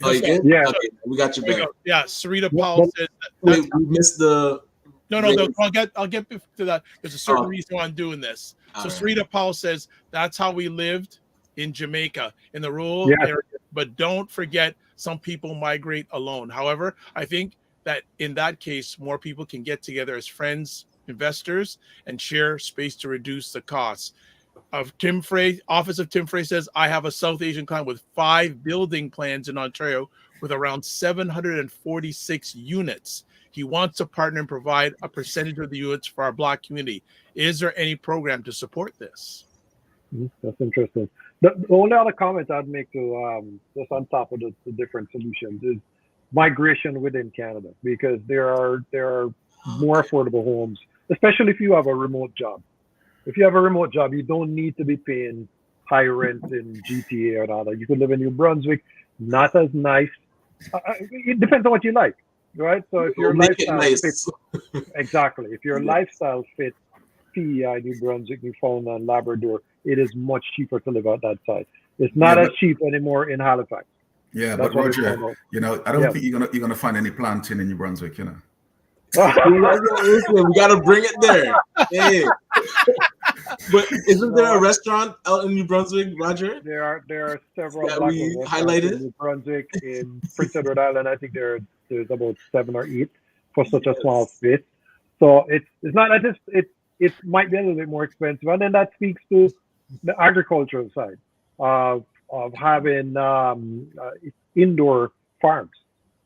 Oh, you good? Yeah. Okay, we got you back. Yeah, Sarita Powell says Wait, we missed the... No, I'll get to that. There's a certain reason why I'm doing this. So Sarita Powell says that's how we lived in Jamaica, in the rural area. But don't forget, some people migrate alone. However, I think that in that case, more people can get together as friends, investors, and share space to reduce the costs. Tim Frey, Office of Tim Frey says, I have a South Asian client with 5 building plans in Ontario with around 746 units. He wants to partner and provide a percentage of the units for our Black community. Is there any program to support this? That's interesting. The only other comment I'd make to just on top of the different solutions is migration within Canada, because there are more affordable homes, especially if you have a remote job. If you have a remote job, you don't need to be paying high rent in GTA or all that. You could live in New Brunswick, not as nice. It depends on what you like, right? So if your lifestyle fits, exactly. If your lifestyle fits PEI, New Brunswick, Newfoundland, Labrador, it is much cheaper to live out that side. It's not as cheap anymore in Halifax. Yeah, but Roger, I don't think you're gonna find any planting in New Brunswick, Listen, we gotta bring it there. Hey. But isn't there a restaurant out in New Brunswick, Roger? There are several that we highlighted in New Brunswick, in Prince Edward Island. I think there's about 7 or 8 for such a small space. So it's not that it might be a little bit more expensive, and then that speaks to the agricultural side of having indoor farms,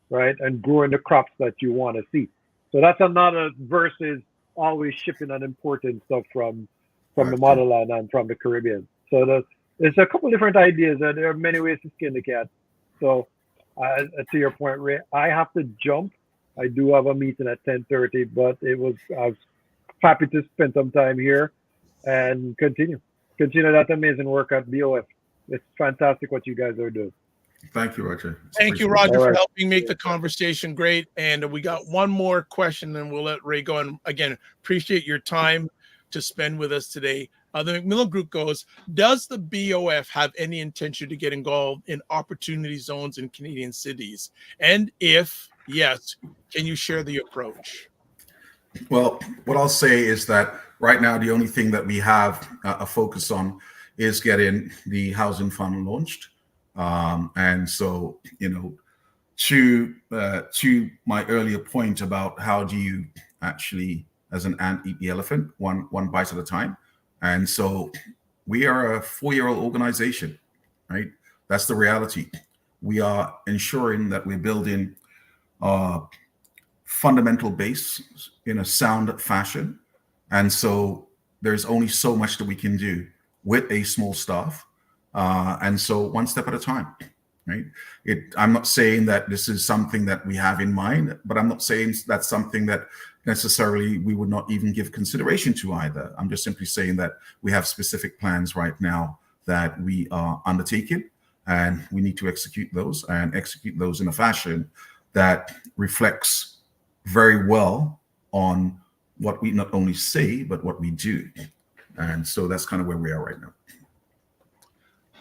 right, and growing the crops that you want to see. So that's another versus always shipping and importing stuff from the motherland and from the Caribbean. So there's a couple different ideas, and there are many ways to skin the cat. So to your point, Ray, I have to jump. I do have a meeting at 10:30, but I was happy to spend some time here and continue that amazing work at BOF. It's fantastic what you guys are doing. Thank you, Roger. Thank you, Roger, for helping make the conversation great. And we got one more question, and we'll let Ray go. And again, appreciate your time to spend with us today. The Macmillan Group goes, does the BOF have any intention to get involved in opportunity zones in Canadian cities? And if yes, can you share the approach? Well, what I'll say is that right now, the only thing that we have a focus on is getting the housing fund launched. And so, to my earlier point about how do you actually, as an ant, eat the elephant, one bite at a time. And so we are a 4-year-old organization, right? That's the reality. We are ensuring that we're building a fundamental base in a sound fashion. And so there's only so much that we can do with a small staff. And so one step at a time, right? I'm not saying that this is something that we have in mind, but I'm not saying that's something that necessarily we would not even give consideration to either. I'm just simply saying that we have specific plans right now that we are undertaking, and we need to execute those in a fashion that reflects very well on what we not only say, but what we do. And so that's kind of where we are right now.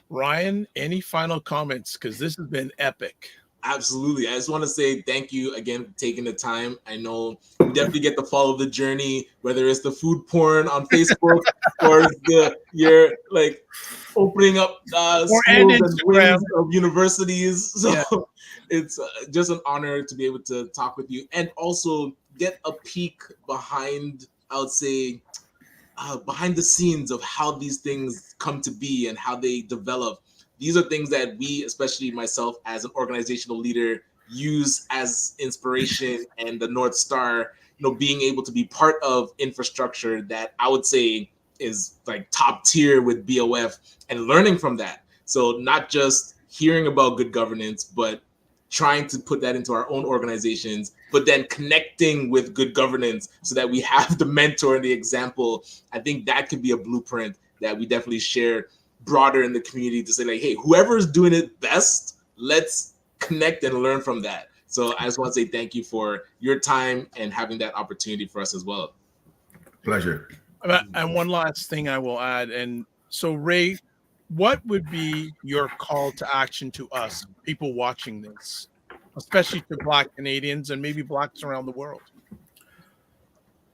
Ryan, any final comments? Because this has been epic. Absolutely. I just want to say thank you again for taking the time. I know we definitely get to follow the journey, whether it's the food porn on Facebook or you're like opening up schools and wings of universities. So it's just an honor to be able to talk with you and also get a peek behind, I would say, behind the scenes of how these things come to be and how they develop. These are things that we, especially myself as an organizational leader, use as inspiration and the North Star, being able to be part of infrastructure that I would say is like top tier with BOF and learning from that. So not just hearing about good governance, but trying to put that into our own organizations, but then connecting with good governance so that we have the mentor and the example. I think that could be a blueprint that we definitely share broader in the community to say like, hey, whoever's doing it best, let's connect and learn from that. So I just want to say thank you for your time and having that opportunity for us as well. Pleasure. And one last thing I will add. And so Ray, what would be your call to action to us, people watching this, especially to Black Canadians and maybe Blacks around the world?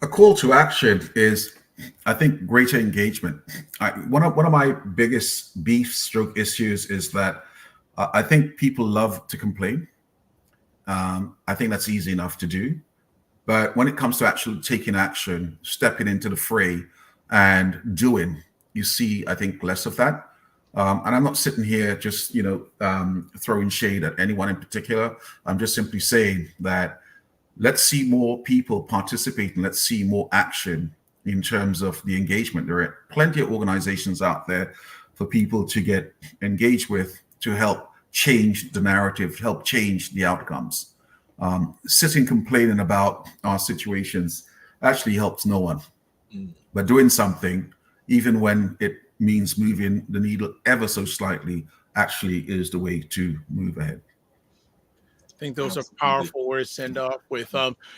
A call to action is, I think, greater engagement. One of my biggest beef/stroke issues is that I think people love to complain. I think that's easy enough to do. But when it comes to actually taking action, stepping into the fray and doing, you see, I think, less of that. And I'm not sitting here just, throwing shade at anyone in particular. I'm just simply saying that let's see more people participating. Let's see more action in terms of the engagement. There are plenty of organizations out there for people to get engaged with to help change the narrative, help change the outcomes. Sitting complaining about our situations actually helps no one. But doing something, even when it means moving the needle ever so slightly, actually is the way to move ahead. I think those are powerful words to send off with.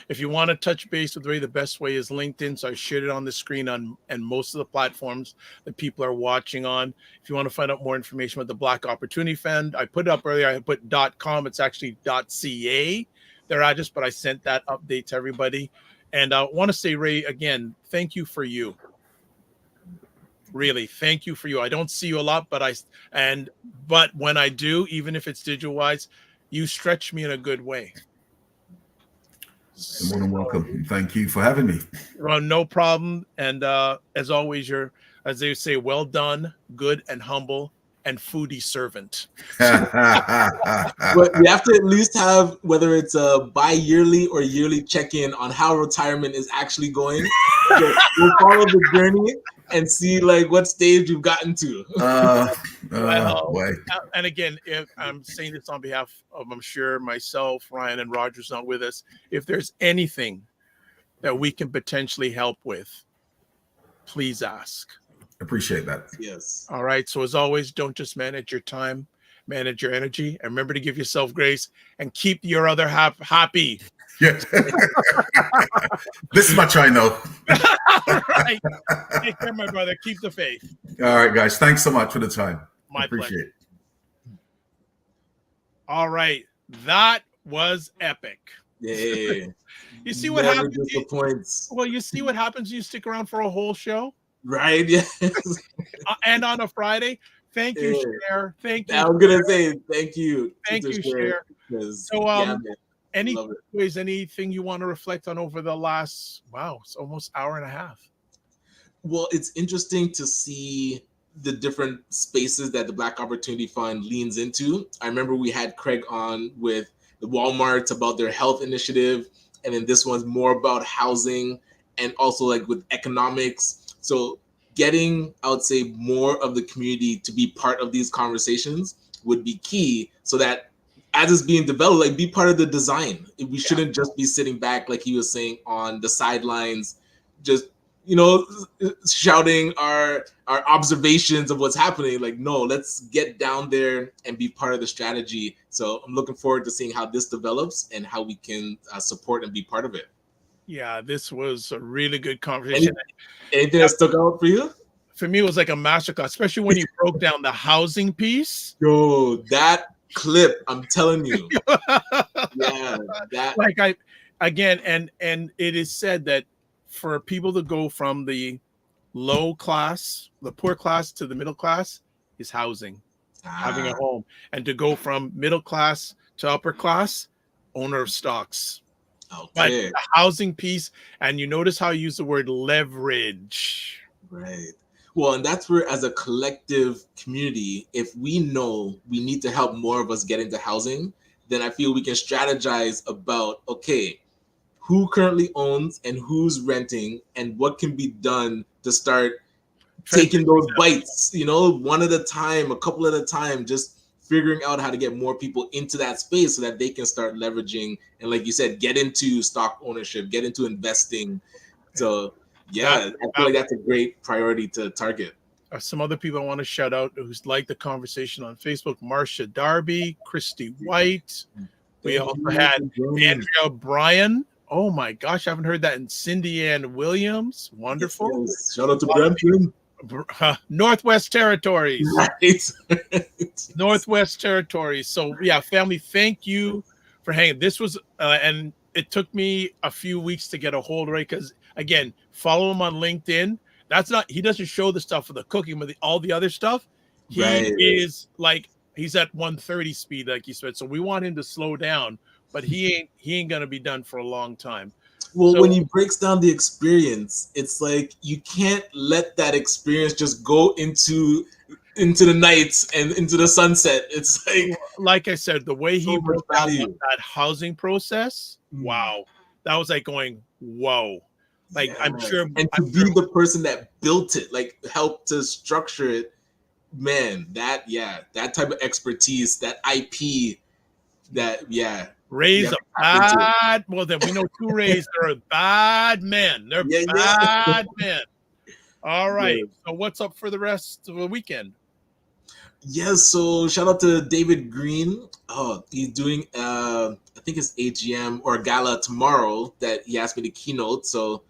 If you want to touch base with Ray, the best way is LinkedIn. So I shared it on the screen and most of the platforms that people are watching on. If you want to find out more information about the Black Opportunity Fund, I put it up earlier. I put .com. It's actually .ca, their address, but I sent that update to everybody. And I want to say, Ray, again, thank you for you. Really, thank you for you. I don't see you a lot, but when I do, even if it's digital wise, you stretch me in a good way. You're more than welcome. Thank you for having me. Well, no problem. And as always, you're, as they say, well done, good and humble, and foodie servant. But we have to at least have, whether it's a bi-yearly or yearly check-in on how retirement is actually going. We'll follow the journey and see like what stage you've gotten to. And again, if I'm saying this on behalf of, I'm sure myself, Ryan, and Roger's not with us. If there's anything that we can potentially help with, please ask. Appreciate that. Yes. All right. So as always, don't just manage your time, manage your energy, and remember to give yourself grace and keep your other half happy. Yeah. This much I know. All right. Take care, my brother. Keep the faith. All right, guys. Thanks so much for the time. My Appreciate pleasure. it. All right. That was epic. Yeah. You see what Never happens? disappoints. Well, you see what happens when you stick around for a whole show? Right? Yes. And on a Friday. Thank you, Cher. Thank you. I was gonna say thank you. Thank you, Cher. So, anything you want to reflect on over the last, it's almost hour and a half. Well, it's interesting to see the different spaces that the Black Opportunity Fund leans into. I remember we had Craig on with the Walmarts about their health initiative, and then this one's more about housing and also like with economics. So getting, I would say, more of the community to be part of these conversations would be key, so that as it's being developed, like be part of the design. We shouldn't just be sitting back, like he was saying, on the sidelines, just shouting our observations of what's happening. Like, no, let's get down there and be part of the strategy. So I'm looking forward to seeing how this develops and how we can support and be part of it. Yeah, this was a really good conversation. Anything that stuck out for you? For me, it was like a masterclass, especially when you broke down the housing piece. Yo, that clip, I'm telling you. Yeah, that. And it is said that for people to go from the low class, the poor class, to the middle class is housing, having a home, and to go from middle class to upper class, owner of stocks. Okay. But the housing piece, and you notice how you use the word leverage. Right. Well, and that's where, as a collective community, if we know we need to help more of us get into housing, then I feel we can strategize about, okay, who currently owns and who's renting, and what can be done to start taking those bites, one at a time, a couple at a time, just figuring out how to get more people into that space so that they can start leveraging and, like you said, get into stock ownership, get into investing. So I feel like that's a great priority to target. Some other people I want to shout out who's liked the conversation on Facebook: Marcia Darby, Christy White. We also had Andrea Bryan. Oh my gosh, I haven't heard that. And Cindy Ann Williams. Wonderful. Yes. Shout out to Brampton. Northwest Territories. Right. Northwest Territories. So yeah, family, thank you for hanging. This was and it took me a few weeks to get a hold of it, because again, follow him on LinkedIn. He doesn't show the stuff for the cooking, but all the other stuff, he is like, he's at 130 speed, like you said. So we want him to slow down, but he ain't gonna be done for a long time. Well, when he breaks down the experience, it's like you can't let that experience just go into the nights and into the sunset. It's like I said, the way he broke down that housing process, wow. that was like going, whoa. Like, I'm sure. And to be the person that built it, like helped to structure it, man, that type of expertise, that IP, Ray's a bad. Well, then we know two Rays. They're bad men. They're bad men. All right. So what's up for the rest of the weekend? Yes. So shout out to David Green. Oh, he's doing I think it's AGM or a gala tomorrow that he asked me to keynote. So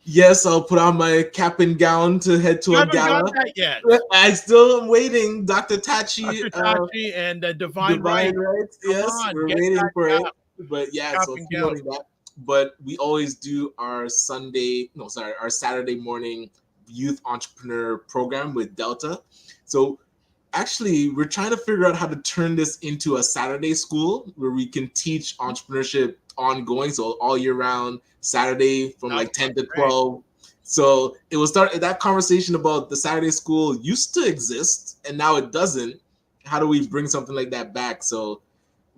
yes, I'll put on my cap and gown to head to a gala. Got that yet. I still am waiting. Dr. Tachi, and Divine Right. Yes, we're waiting for it. But yeah, so keynoting that. But we always do our our Saturday morning youth entrepreneur program with Delta. So actually, we're trying to figure out how to turn this into a Saturday school where we can teach entrepreneurship ongoing, so all year round, Saturday from like 10 to 12. So it will start that conversation about the Saturday school used to exist and now it doesn't. How do we bring something like that back? So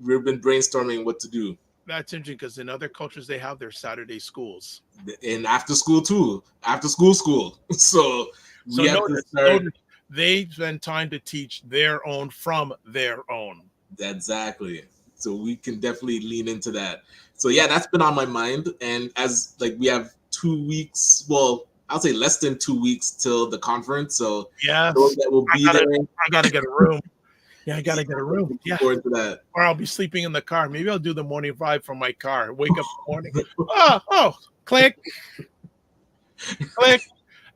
we've been brainstorming what to do. That's interesting because in other cultures they have their Saturday schools. And after school too, after school. So we have to start. They spend time to teach their own from their own. Exactly. So we can definitely lean into that. So yeah, that's been on my mind. And as like we have 2 weeks, well, I'll say less than 2 weeks till the conference. So yeah, those that will be there. I gotta get a room. Yeah, I gotta get a room. Yeah. Forward to that. Or I'll be sleeping in the car. Maybe I'll do the morning vibe from my car. Wake up in the morning. Click. Click.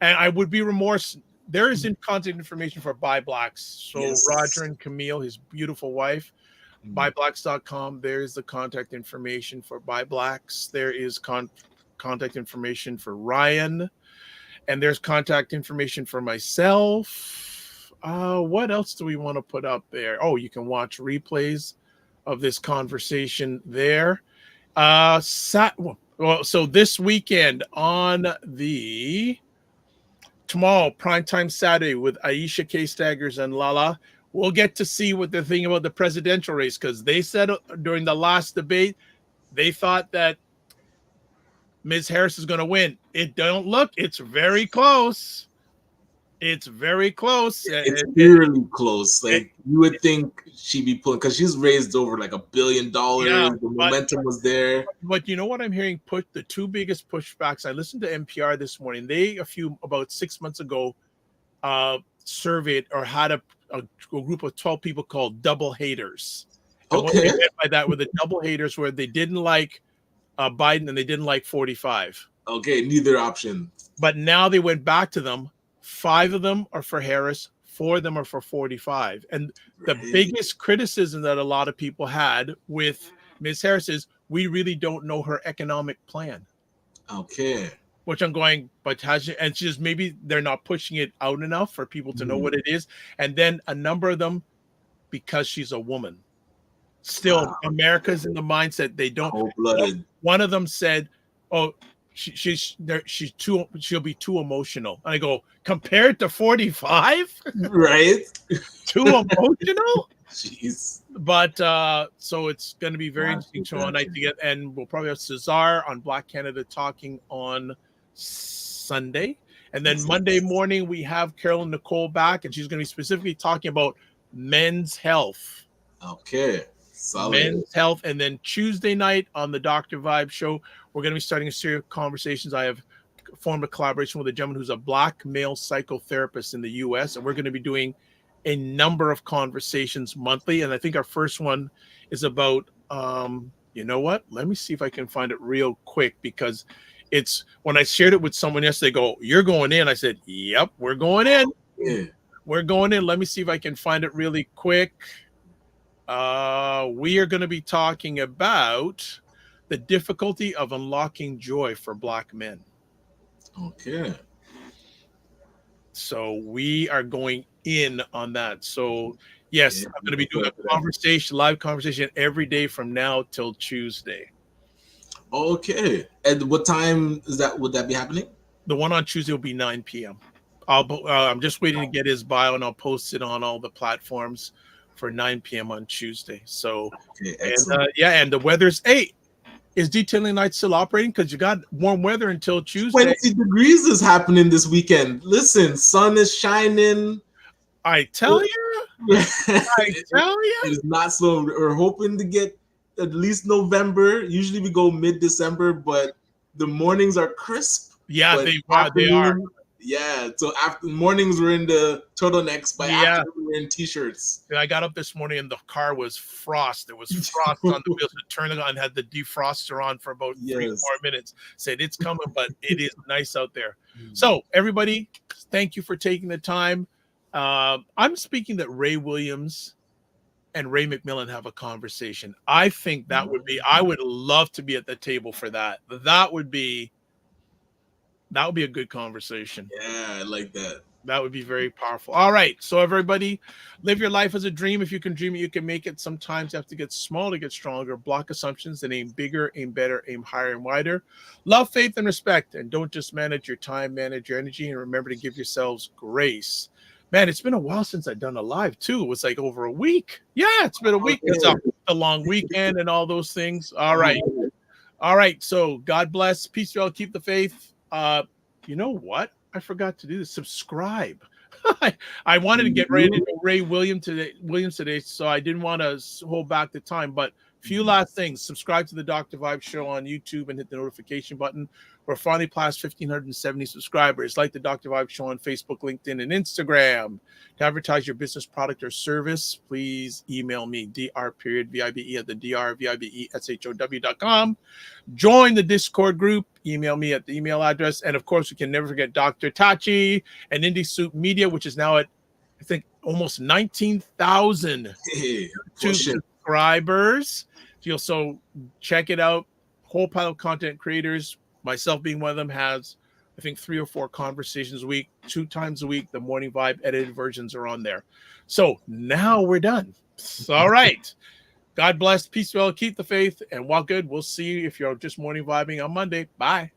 And I would be remorse. There is contact information for Buy Blacks. So Roger and Camille, his beautiful wife, buyblacks.com. There's the contact information for Buy Blacks. There is contact information for Ryan. And there's contact information for myself. What else do we want to put up there? Oh, you can watch replays of this conversation there. So this weekend on tomorrow, primetime Saturday with Aisha K. Staggers and Lala, we'll get to see what they're thinking about the presidential race because they said during the last debate, they thought that Ms. Harris is going to win. It don't look. It's very close. It's very close. It's really close. Like you would think she'd be pulling because she's raised over like $1 billion. Yeah, the momentum was there. But you know what I'm hearing? The two biggest pushbacks. I listened to NPR this morning. They about 6 months ago surveyed or had a group of 12 people called double haters. And what they meant by that were the double haters where they didn't like Biden and they didn't like 45. Okay, neither option. But now they went back to them. 5 of them are for Harris, 4 of them are for 45. And the biggest criticism that a lot of people had with Ms. Harris is we really don't know her economic plan. Okay. Which I'm going, but and she just maybe they're not pushing it out enough for people to know what it is. And then a number of them, because she's a woman. Still, America's in the mindset they don't. Cold-blooded. One of them said, "Oh, she'll be too emotional." And I go, compared to 45, right? Too emotional. Jeez. But so it's going to be very interesting tomorrow night to get, and we'll probably have Cesar on Black Canada talking on Sunday, and then Monday morning we have Carolyn Nicole back, and she's going to be specifically talking about men's health. Okay. Solid. Men's health. And then Tuesday night on the Dr. Vibe show, we're going to be starting a series of conversations. I have formed a collaboration with a gentleman who's a Black male psychotherapist in the US, and we're going to be doing a number of conversations monthly. And I think our first one is about, you know what? Let me see if I can find it real quick, because it's when I shared it with someone yesterday, they go, "You're going in." I said, "Yep, we're going in." Yeah. We're going in. Let me see if I can find it really quick. We are going to be talking about the difficulty of unlocking joy for Black men. Okay. So we are going in on that. So yes, I'm going to be doing a live conversation every day from now till Tuesday. Okay. And what time is that? Would that be happening? The one on Tuesday will be 9 p.m. I'm just waiting to get his bio, and I'll post it on all the platforms for 9 p.m. on Tuesday. So, and the weather's 8. Is Detailing Night still operating? Because you got warm weather until Tuesday. 20 degrees is happening this weekend. Listen, sun is shining. I tell you. It is not so. We're hoping to get at least November. Usually we go mid-December, but the mornings are crisp. Yeah, they are. Yeah, so after mornings we're in the turtlenecks, by afternoon we're in t-shirts. I got up this morning and the car was frost. There was frost on the wheels. I turned it on, had the defroster on for about 3 or 4 minutes. Said it's coming, but it is nice out there. So everybody, thank you for taking the time. I'm speaking that Ray Williams and Ray McMillan have a conversation. I think that would be, I would love to be at the table for that. That would be a good conversation. Yeah, I like that. That would be very powerful. All right. So everybody, live your life as a dream. If you can dream it, you can make it. Sometimes you have to get small to get stronger. Block assumptions and aim bigger, aim better, aim higher and wider. Love, faith, and respect. And don't just manage your time, manage your energy. And remember to give yourselves grace. Man, it's been a while since I've done a live too. It was like over a week. Yeah, it's been a week. It's a long weekend and all those things. All right. All right. So God bless. Peace to all. Keep the faith. You know what? I forgot to do this. Subscribe. I wanted to get right into Ray Williams today, so I didn't want to hold back the time. But few last things. Subscribe to the Dr. Vibe Show on YouTube and hit the notification button. We're finally past 1,570 subscribers. Like the Dr. Vibe Show on Facebook, LinkedIn, and Instagram. To advertise your business, product, or service, please email me, dr.vibe at the drvibeshow.com. Join the Discord group. Email me at the email address. And, of course, we can never forget Dr. Tachi and Indie Soup Media, which is now at, I think, almost 19,000 subscribers. So check it out. Whole pile of content creators, myself being one of them, has, I think, 3 or 4 conversations a week, 2 times a week. The Morning Vibe edited versions are on there. So now we're done. All right. God bless. Peace, well, keep the faith, and walk good. We'll see you if you're just morning vibing on Monday. Bye.